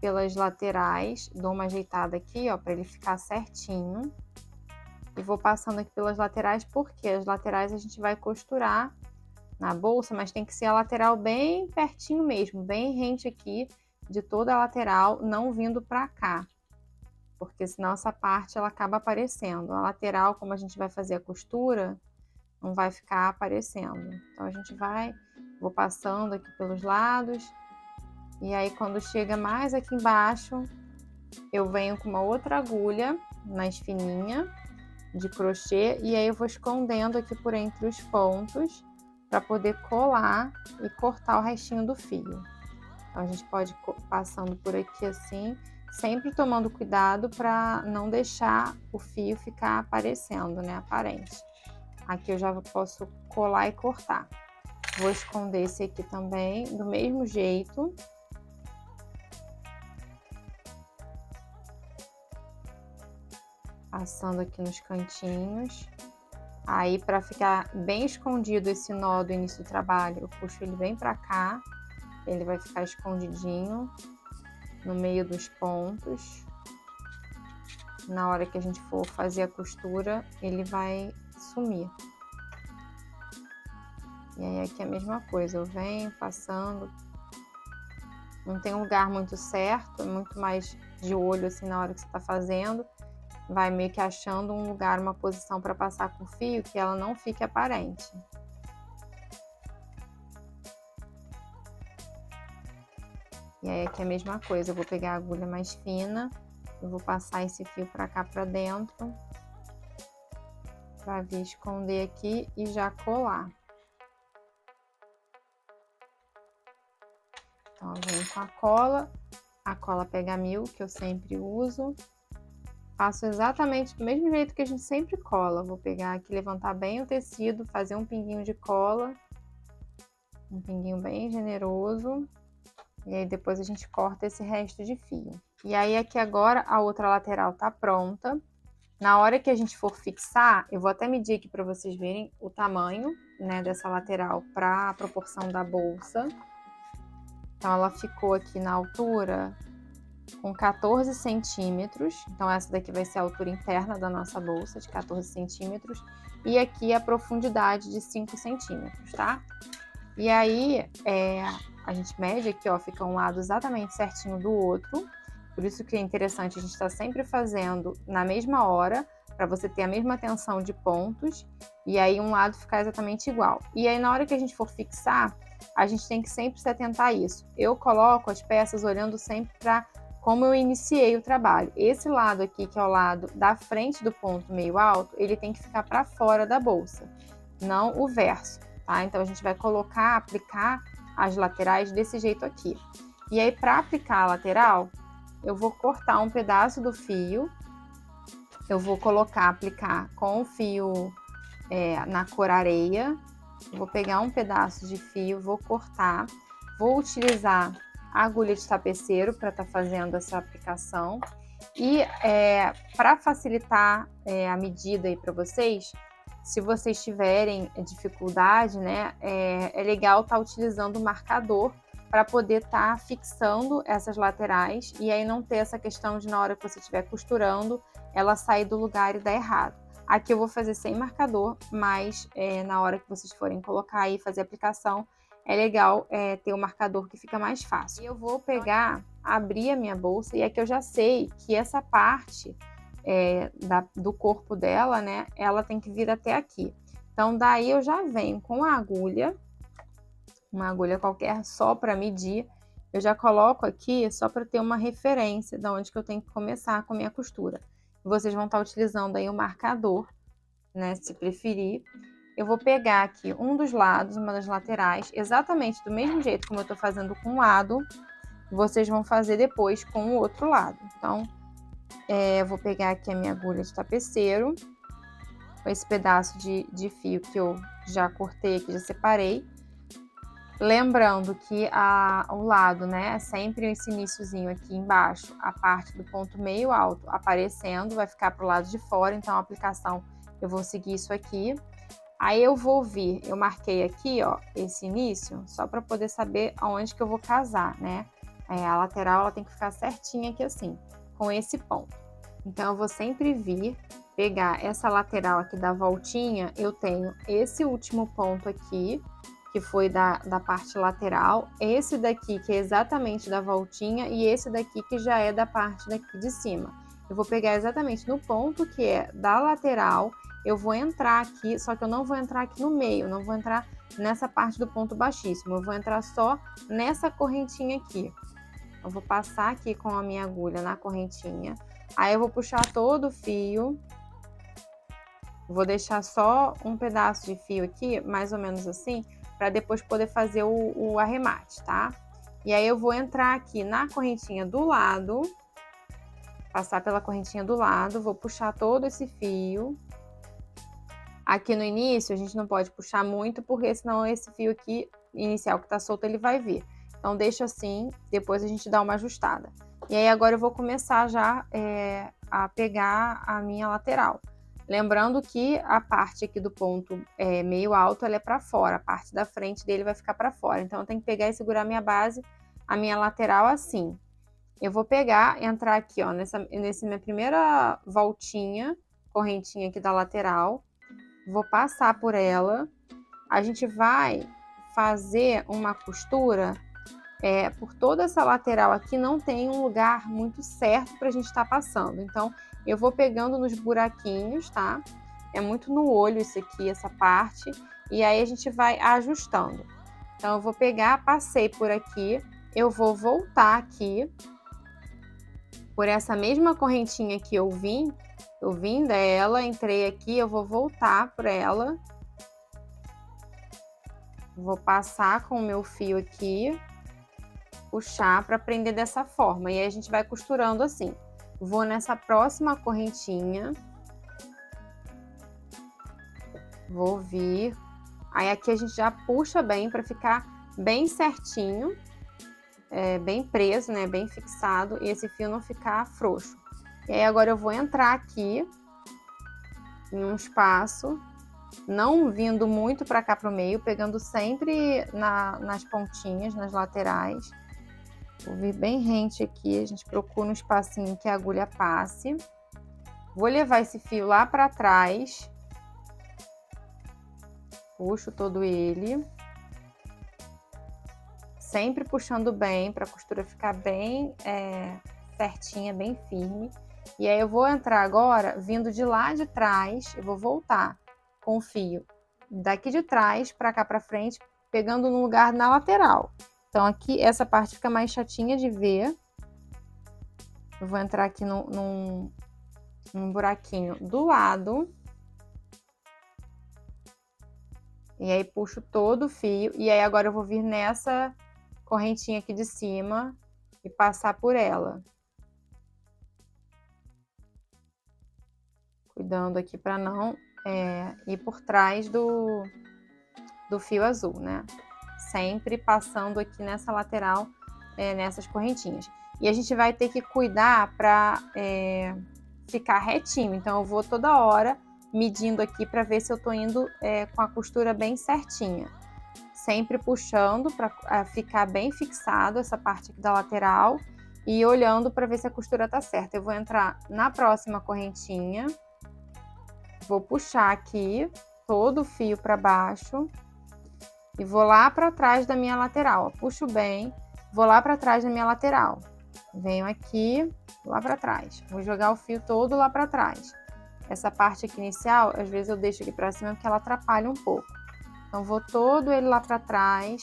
pelas laterais, dou uma ajeitada aqui, ó, para ele ficar certinho. E vou passando aqui pelas laterais, porque as laterais a gente vai costurar na bolsa, mas tem que ser a lateral bem pertinho mesmo, bem rente aqui de toda a lateral, não vindo para cá. Porque senão essa parte ela acaba aparecendo. A lateral, como a gente vai fazer a costura, não vai ficar aparecendo. Então a gente vou passando aqui pelos lados. E aí quando chega mais aqui embaixo, eu venho com uma outra agulha mais fininha de crochê. E aí eu vou escondendo aqui por entre os pontos para poder colar e cortar o restinho do fio. Então a gente pode ir passando por aqui assim, sempre tomando cuidado para não deixar o fio ficar aparecendo, né, aparente. Aqui eu já posso colar e cortar. Vou esconder esse aqui também, do mesmo jeito. Passando aqui nos cantinhos. Aí, para ficar bem escondido esse nó do início do trabalho, eu puxo ele bem para cá. Ele vai ficar escondidinho no meio dos pontos. Na hora que a gente for fazer a costura, ele vai sumir. E aí aqui é a mesma coisa, eu venho passando. Não tem um lugar muito certo, é muito mais de olho assim na hora que você tá fazendo. Vai meio que achando um lugar, uma posição para passar com o fio que ela não fique aparente. E aí aqui é a mesma coisa, eu vou pegar a agulha mais fina, eu vou passar esse fio para cá para dentro, para vir esconder aqui e já colar. Então eu venho com a cola Pega Mil, que eu sempre uso. Faço exatamente do mesmo jeito que a gente sempre cola. Vou pegar aqui, levantar bem o tecido, fazer um pinguinho de cola, um pinguinho bem generoso. E aí depois a gente corta esse resto de fio. E aí aqui agora a outra lateral tá pronta. Na hora que a gente for fixar, eu vou até medir aqui para vocês verem o tamanho, né, dessa lateral para a proporção da bolsa. Então ela ficou aqui na altura com 14 centímetros. Então essa daqui vai ser a altura interna da nossa bolsa, de 14 centímetros. E aqui a profundidade de 5 centímetros, tá? E aí, a gente mede aqui, ó, fica um lado exatamente certinho do outro. Por isso que é interessante a gente estar sempre fazendo na mesma hora, para você ter a mesma tensão de pontos, e aí um lado ficar exatamente igual. E aí na hora que a gente for fixar, a gente tem que sempre se atentar a isso. Eu coloco as peças olhando sempre para como eu iniciei o trabalho. Esse lado aqui, que é o lado da frente do ponto meio alto, ele tem que ficar para fora da bolsa, não o verso. Tá? Então a gente vai aplicar as laterais desse jeito aqui. E aí para aplicar a lateral, eu vou cortar um pedaço do fio, eu vou aplicar com o fio na cor areia, vou pegar um pedaço de fio, vou cortar, vou utilizar a agulha de tapeceiro para estar fazendo essa aplicação. E para facilitar a medida aí para vocês, se vocês tiverem dificuldade, né, é legal estar utilizando o marcador para poder estar fixando essas laterais e aí não ter essa questão de na hora que você estiver costurando, ela sair do lugar e dar errado. Aqui eu vou fazer sem marcador, mas na hora que vocês forem colocar e fazer a aplicação, é legal ter o marcador que fica mais fácil. E eu vou pegar, abrir a minha bolsa e aqui eu já sei que essa parte do corpo dela, né, ela tem que vir até aqui. Então daí eu já venho com a agulha, uma agulha qualquer só para medir, eu já coloco aqui só para ter uma referência de onde que eu tenho que começar com a minha costura. Vocês vão estar utilizando aí o marcador, né, se preferir. Eu vou pegar aqui um dos lados, uma das laterais, exatamente do mesmo jeito como eu estou fazendo com um lado, vocês vão fazer depois com o outro lado. Então, eu vou pegar aqui a minha agulha de tapeceiro, com esse pedaço de fio que eu já cortei aqui, já separei. Lembrando que o lado, né, sempre esse iniciozinho aqui embaixo, a parte do ponto meio alto aparecendo, vai ficar pro lado de fora, então a aplicação eu vou seguir isso aqui. Aí eu vou vir, eu marquei aqui, ó, esse início, só para poder saber aonde que eu vou casar, né? A lateral, ela tem que ficar certinha aqui assim, com esse ponto. Então eu vou sempre vir, pegar essa lateral aqui da voltinha, eu tenho esse último ponto aqui, que foi da parte lateral, esse daqui que é exatamente da voltinha e esse daqui que já é da parte daqui de cima. Eu vou pegar exatamente no ponto que é da lateral, eu vou entrar aqui, só que eu não vou entrar aqui no meio, não vou entrar nessa parte do ponto baixíssimo, eu vou entrar só nessa correntinha aqui. Eu vou passar aqui com a minha agulha na correntinha, aí eu vou puxar todo o fio, vou deixar só um pedaço de fio aqui, mais ou menos assim, para depois poder fazer o arremate, tá? E aí eu vou entrar aqui na correntinha do lado, passar pela correntinha do lado, vou puxar todo esse fio. Aqui no início a gente não pode puxar muito, porque senão esse fio aqui inicial que tá solto, ele vai vir. Então deixa assim, depois a gente dá uma ajustada. E aí agora eu vou começar já a pegar a minha lateral. Lembrando que a parte aqui do ponto meio alto, ela é para fora, a parte da frente dele vai ficar para fora. Então eu tenho que pegar e segurar a minha base, a minha lateral assim. Eu vou pegar, entrar aqui, ó, nessa minha primeira voltinha, correntinha aqui da lateral. Vou passar por ela. A gente vai fazer uma costura por toda essa lateral aqui, não tem um lugar muito certo para a gente estar passando. Então, eu vou pegando nos buraquinhos, tá? É muito no olho isso aqui, essa parte. E aí a gente vai ajustando. Então, eu vou pegar, passei por aqui. Eu vou voltar aqui. Por essa mesma correntinha que eu vim dela, entrei aqui, eu vou voltar por ela. Vou passar com o meu fio aqui. Puxar para prender dessa forma. E aí a gente vai costurando assim. Vou nessa próxima correntinha. Vou vir. Aí aqui a gente já puxa bem para ficar bem certinho. Bem preso, né? Bem fixado. E esse fio não ficar frouxo. E aí agora eu vou entrar aqui. Em um espaço. Não vindo muito para cá pro meio. Pegando sempre nas pontinhas, nas laterais. Vou vir bem rente aqui, a gente procura um espacinho que a agulha passe. Vou levar esse fio lá para trás. Puxo todo ele. Sempre puxando bem, para a costura ficar bem certinha, bem firme. E aí eu vou entrar agora, vindo de lá de trás, eu vou voltar com o fio daqui de trás para cá para frente, pegando no lugar na lateral. Então, aqui, essa parte fica mais chatinha de ver. Eu vou entrar aqui num buraquinho do lado. E aí, puxo todo o fio. E aí, agora eu vou vir nessa correntinha aqui de cima e passar por ela. Cuidando aqui para não ir por trás do fio azul, né? Sempre passando aqui nessa lateral, nessas correntinhas. E a gente vai ter que cuidar para ficar retinho. Então, eu vou toda hora medindo aqui para ver se eu tô indo com a costura bem certinha. Sempre puxando para ficar bem fixado essa parte aqui da lateral e olhando para ver se a costura tá certa. Eu vou entrar na próxima correntinha, vou puxar aqui todo o fio para baixo e vou lá para trás da minha lateral. Ó, puxo bem, vou lá para trás da minha lateral. Venho aqui, lá para trás. Vou jogar o fio todo lá para trás. Essa parte aqui inicial, às vezes eu deixo aqui para cima porque ela atrapalha um pouco. Então, vou todo ele lá para trás,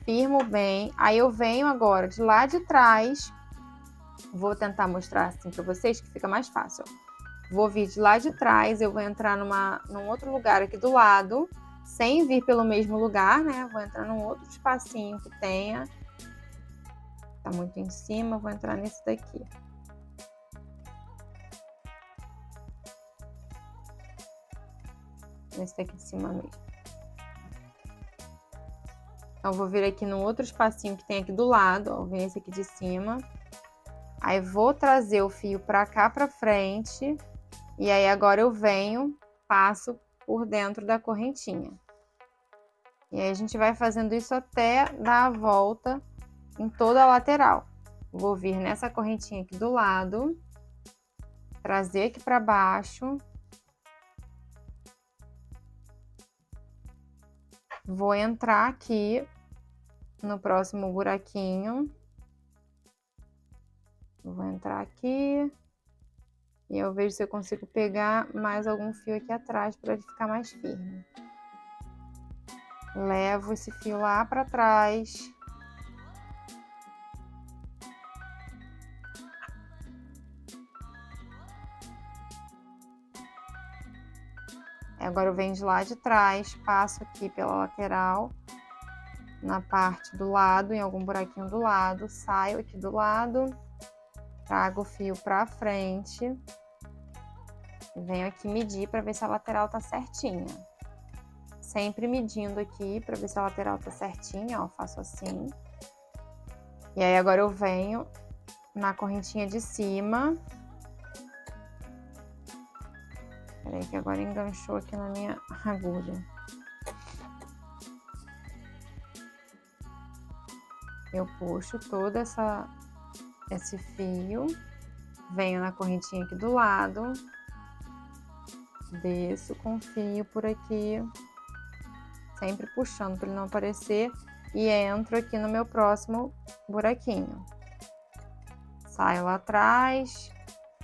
firmo bem. Aí eu venho agora de lá de trás, vou tentar mostrar assim para vocês que fica mais fácil. Vou vir de lá de trás, eu vou entrar num outro lugar aqui do lado, sem vir pelo mesmo lugar, né? Vou entrar num outro espacinho que tenha. Tá muito em cima, vou entrar nesse daqui. Nesse daqui de cima mesmo. Então, vou vir aqui no outro espacinho que tem aqui do lado, ó, vou vir esse aqui de cima. Aí, vou trazer o fio pra cá pra frente. E aí, agora eu venho, passo por dentro da correntinha. E aí, a gente vai fazendo isso até dar a volta em toda a lateral. Vou vir nessa correntinha aqui do lado, trazer aqui pra baixo. Vou entrar aqui no próximo buraquinho. Vou entrar aqui. E eu vejo se eu consigo pegar mais algum fio aqui atrás para ele ficar mais firme. Levo esse fio lá para trás. Agora eu venho de lá de trás, passo aqui pela lateral, na parte do lado, em algum buraquinho do lado, saio aqui do lado, trago o fio pra frente, e venho aqui medir para ver se a lateral tá certinha. Sempre medindo aqui para ver se a lateral tá certinha, ó, faço assim. E aí agora eu venho na correntinha de cima. Peraí que agora enganchou aqui na minha agulha. Eu puxo todo esse fio, venho na correntinha aqui do lado, desço com o fio por aqui, sempre puxando para ele não aparecer, e entro aqui no meu próximo buraquinho. Saio lá atrás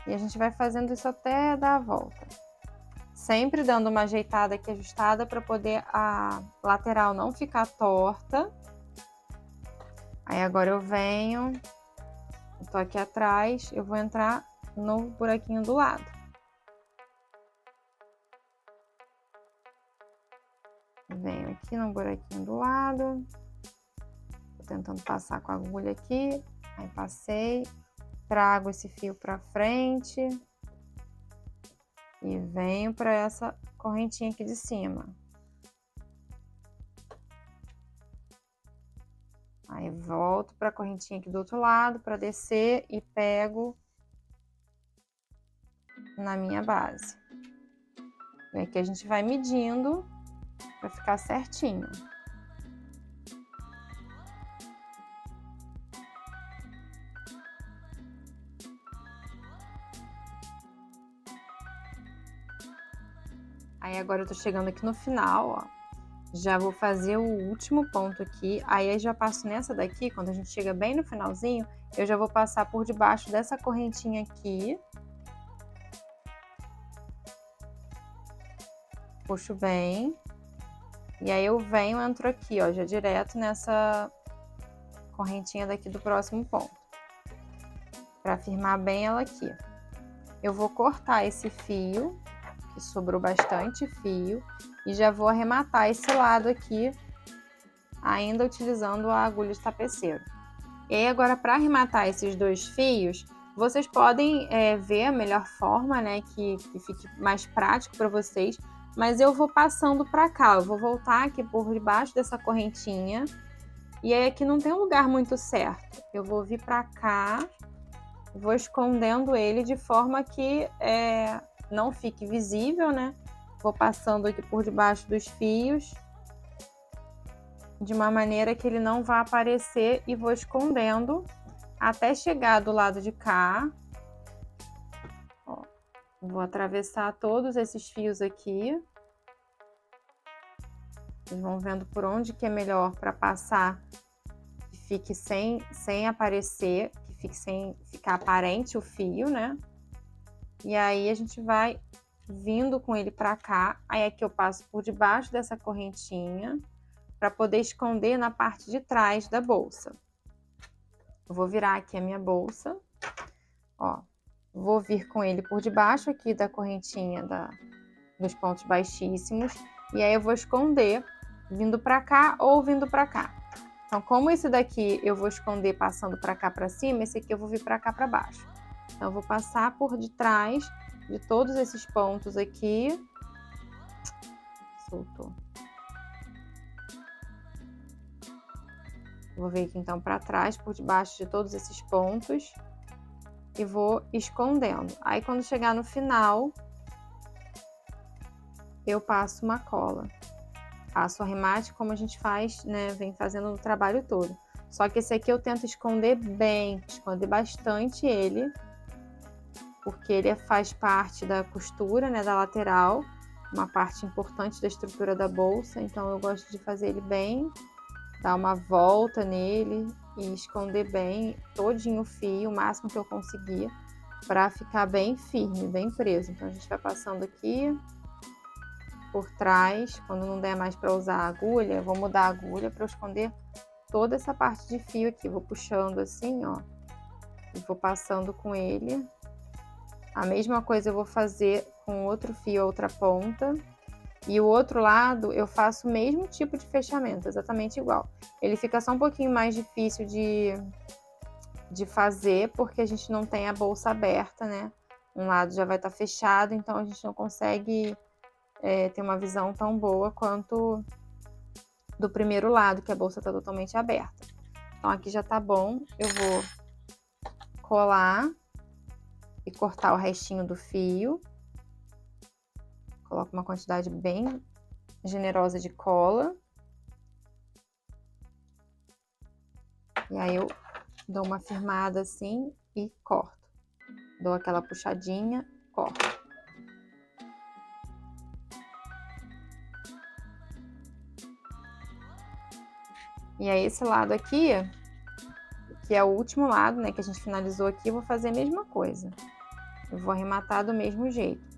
e a gente vai fazendo isso até dar a volta. Sempre dando uma ajeitada aqui, ajustada, para poder a lateral não ficar torta. Aí agora eu venho, eu tô aqui atrás, eu vou entrar no buraquinho do lado. Venho aqui no buraquinho do lado, tô tentando passar com a agulha aqui, aí passei, trago esse fio pra frente. E venho para essa correntinha aqui de cima. Aí volto para a correntinha aqui do outro lado para descer e pego na minha base. E aqui a gente vai medindo para ficar certinho. Aí agora eu tô chegando aqui no final, ó. Já vou fazer o último ponto aqui. Aí já passo nessa daqui, quando a gente chega bem no finalzinho, eu já vou passar por debaixo dessa correntinha aqui. Puxo bem. E aí eu venho, entro aqui, ó, já direto nessa correntinha daqui do próximo ponto. Pra firmar bem ela aqui. Eu vou cortar esse fio, que sobrou bastante fio, e já vou arrematar esse lado aqui, ainda utilizando a agulha de tapeceiro. E aí agora, para arrematar esses dois fios, vocês podem ver a melhor forma, né, que fique mais prático para vocês, mas eu vou passando para cá, eu vou voltar aqui por debaixo dessa correntinha, e aí aqui não tem um lugar muito certo, eu vou vir para cá, vou escondendo ele de forma que não fique visível, né? Vou passando aqui por debaixo dos fios, de uma maneira que ele não vá aparecer, e vou escondendo até chegar do lado de cá. Ó, vou atravessar todos esses fios aqui. Vocês vão vendo por onde que é melhor para passar, que fique sem aparecer, que fique sem ficar aparente o fio, né? E aí a gente vai vindo com ele para cá. Aí aqui eu passo por debaixo dessa correntinha para poder esconder na parte de trás da bolsa. Eu vou virar aqui a minha bolsa, ó. Vou vir com ele por debaixo aqui da correntinha dos pontos baixíssimos. E aí eu vou esconder vindo para cá ou vindo para cá. Então, como esse daqui eu vou esconder passando para cá para cima, esse aqui eu vou vir para cá para baixo. Então, eu vou passar por detrás de todos esses pontos aqui. Soltou. Vou vir aqui então para trás, por debaixo de todos esses pontos. E vou escondendo. Aí, quando chegar no final, eu passo uma cola. Passo o arremate como a gente faz, né? Vem fazendo no trabalho todo. Só que esse aqui eu tento esconder bem, esconder bastante ele, porque ele faz parte da costura, né? Da lateral, uma parte importante da estrutura da bolsa. Então eu gosto de fazer ele bem, dar uma volta nele e esconder bem todinho o fio, o máximo que eu conseguir, para ficar bem firme, bem preso. Então a gente vai passando aqui por trás. Quando não der mais para usar a agulha, eu vou mudar a agulha para eu esconder toda essa parte de fio aqui. Vou puxando assim, ó, e vou passando com ele. A mesma coisa eu vou fazer com outro fio, outra ponta. E o outro lado eu faço o mesmo tipo de fechamento, exatamente igual. Ele fica só um pouquinho mais difícil de fazer, porque a gente não tem a bolsa aberta, né? Um lado já vai estar fechado, então a gente não consegue ter uma visão tão boa quanto do primeiro lado, que a bolsa está totalmente aberta. Então aqui já tá bom, eu vou colar e cortar o restinho do fio. Coloco uma quantidade bem generosa de cola. E aí eu dou uma firmada assim e corto. Dou aquela puxadinha, corto. E aí esse lado aqui, que é o último lado, né, que a gente finalizou aqui, eu vou fazer a mesma coisa. Eu vou arrematar do mesmo jeito.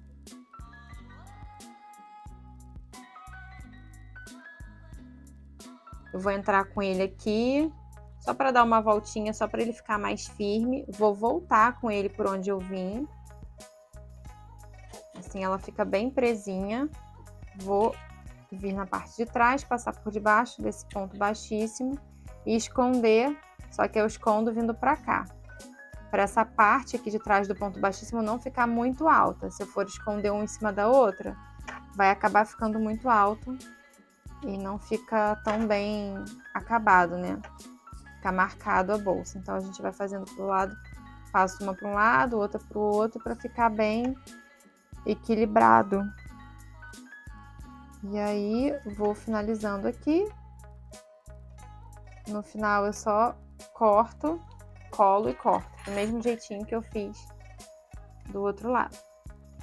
Eu vou entrar com ele aqui, só para dar uma voltinha, só para ele ficar mais firme. Vou voltar com ele por onde eu vim. Assim ela fica bem presinha. Vou vir na parte de trás, passar por debaixo desse ponto baixíssimo e esconder, só que eu escondo vindo para cá. Para essa parte aqui de trás do ponto baixíssimo não ficar muito alta. Se eu for esconder um em cima da outra, vai acabar ficando muito alto e não fica tão bem acabado, né? Fica marcado a bolsa. Então a gente vai fazendo pro lado, passo uma para um lado, outra para o outro, para ficar bem equilibrado. E aí vou finalizando aqui. No final eu só corto, colo e corto, do mesmo jeitinho que eu fiz do outro lado.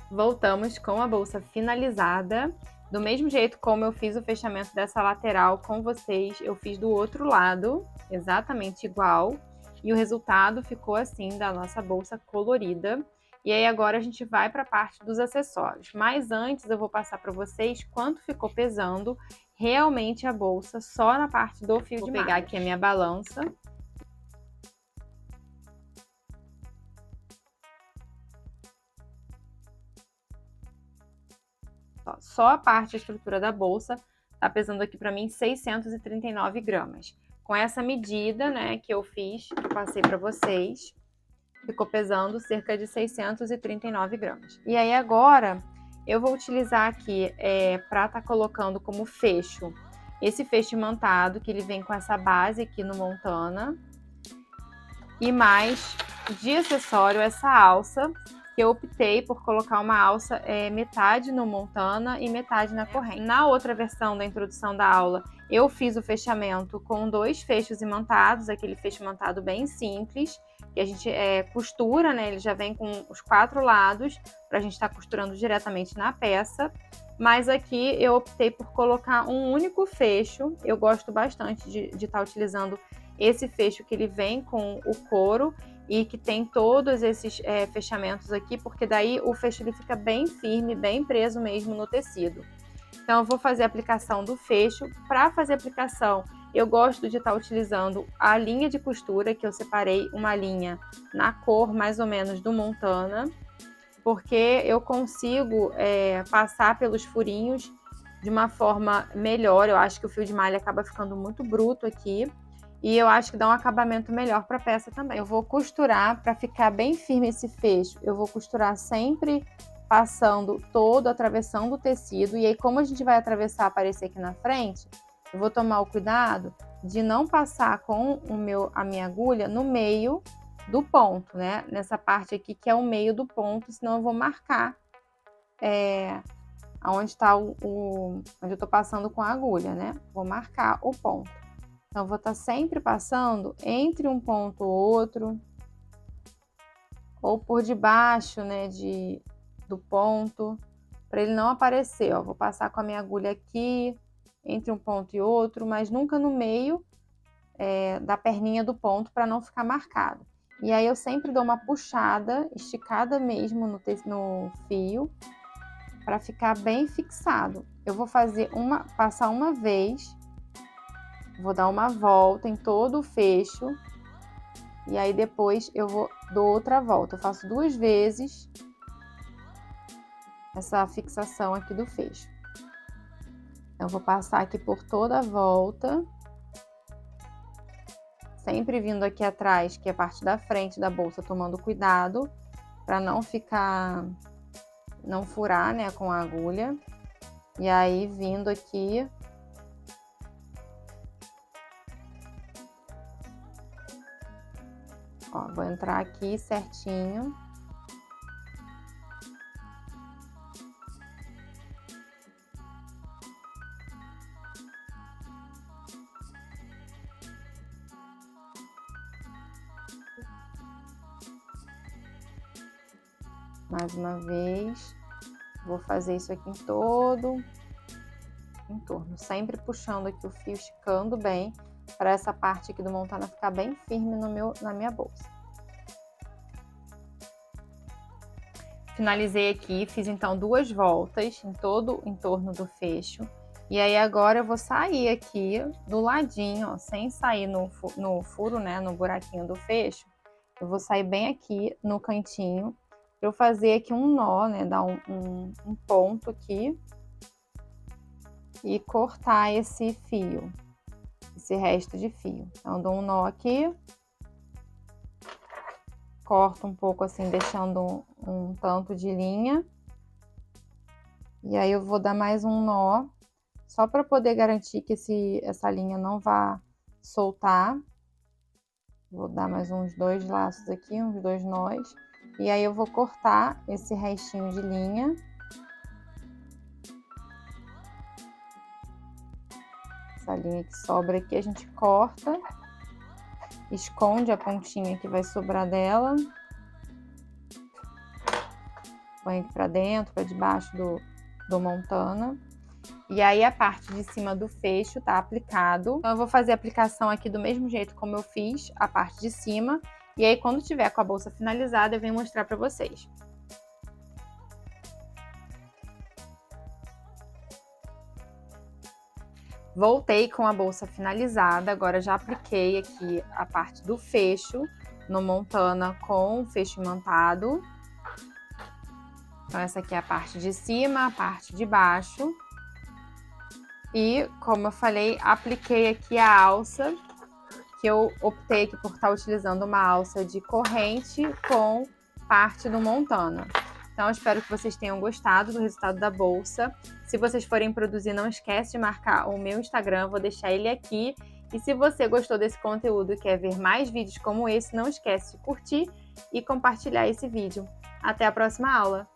Voltamos com a bolsa finalizada. Do mesmo jeito como eu fiz o fechamento dessa lateral com vocês, eu fiz do outro lado, exatamente igual. E o resultado ficou assim, da nossa bolsa colorida. E aí agora a gente vai para a parte dos acessórios. Mas antes eu vou passar para vocês quanto ficou pesando realmente a bolsa só na parte do fio de malha. Vou pegar aqui a minha balança. Só a parte da estrutura da bolsa tá pesando aqui para mim 639 gramas. Com essa medida, né, que eu fiz, que eu passei para vocês, ficou pesando cerca de 639 gramas. E aí agora eu vou utilizar aqui para estar colocando como fecho esse fecho imantado, que ele vem com essa base aqui no Montana. E mais de acessório essa alça, que eu optei por colocar uma alça metade no montana e metade na corrente. Na outra versão da introdução da aula, eu fiz o fechamento com 2 fechos imantados, aquele fecho imantado bem simples, que a gente costura, né? Ele já vem com os 4 lados, para a gente estar costurando diretamente na peça. Mas aqui eu optei por colocar um único fecho. Eu gosto bastante de estar utilizando esse fecho que ele vem com o couro e que tem todos esses fechamentos aqui, porque daí o fecho ele fica bem firme, bem preso mesmo no tecido. Então eu vou fazer a aplicação do fecho. Para fazer a aplicação, eu gosto de estar utilizando a linha de costura, que eu separei uma linha na cor mais ou menos do montana, porque eu consigo passar pelos furinhos de uma forma melhor. Eu acho que o fio de malha acaba ficando muito bruto aqui. E eu acho que dá um acabamento melhor para a peça também. Eu vou costurar para ficar bem firme esse fecho. Eu vou costurar sempre passando todo, atravessando o tecido. E aí, como a gente vai atravessar, aparecer aqui na frente, eu vou tomar o cuidado de não passar com a minha agulha no meio do ponto, né? Nessa parte aqui que é o meio do ponto, senão eu vou marcar onde está onde eu tô passando com a agulha, né? Vou marcar o ponto. Então, vou estar sempre passando entre um ponto ou outro, ou por debaixo, né, do ponto, para ele não aparecer, ó. Vou passar com a minha agulha aqui, entre um ponto e outro, mas nunca no meio da perninha do ponto, para não ficar marcado. E aí, eu sempre dou uma puxada, esticada mesmo no fio, para ficar bem fixado. Eu vou passar uma vez. Vou dar uma volta em todo o fecho e aí depois eu dou outra volta. Eu faço 2 vezes essa fixação aqui do fecho. Então, eu vou passar aqui por toda a volta, sempre vindo aqui atrás, que é a parte da frente da bolsa, tomando cuidado para não furar, né, com a agulha. E aí, vindo aqui, ó, vou entrar aqui certinho. Mais uma vez. Vou fazer isso aqui em todo entorno, sempre puxando aqui o fio, esticando bem, para essa parte aqui do montana ficar bem firme na minha bolsa. Finalizei aqui, fiz então 2 voltas em todo o entorno do fecho. E aí agora eu vou sair aqui do ladinho, ó, sem sair no furo, né, no buraquinho do fecho. Eu vou sair bem aqui no cantinho, para eu fazer aqui um nó, né, dar um ponto aqui e cortar esse fio, esse resto de fio. Então, eu dou um nó aqui, corto um pouco assim, deixando um tanto de linha. E aí eu vou dar mais um nó, só para poder garantir que essa linha não vá soltar. Vou dar mais uns 2 laços aqui, uns 2 nós. E aí eu vou cortar esse restinho de linha. Essa linha que sobra aqui a gente corta, esconde a pontinha que vai sobrar dela. Põe aqui pra dentro, pra debaixo do montana. E aí a parte de cima do fecho tá aplicado. Então eu vou fazer a aplicação aqui do mesmo jeito como eu fiz a parte de cima. E aí quando tiver com a bolsa finalizada eu venho mostrar pra vocês. Voltei com a bolsa finalizada, agora já apliquei aqui a parte do fecho no montana com o fecho imantado. Então essa aqui é a parte de cima, a parte de baixo. E, como eu falei, apliquei aqui a alça, que eu optei aqui por estar utilizando uma alça de corrente com parte do montana. Então, eu espero que vocês tenham gostado do resultado da bolsa. Se vocês forem produzir, não esquece de marcar o meu Instagram, vou deixar ele aqui. E se você gostou desse conteúdo e quer ver mais vídeos como esse, não esquece de curtir e compartilhar esse vídeo. Até a próxima aula!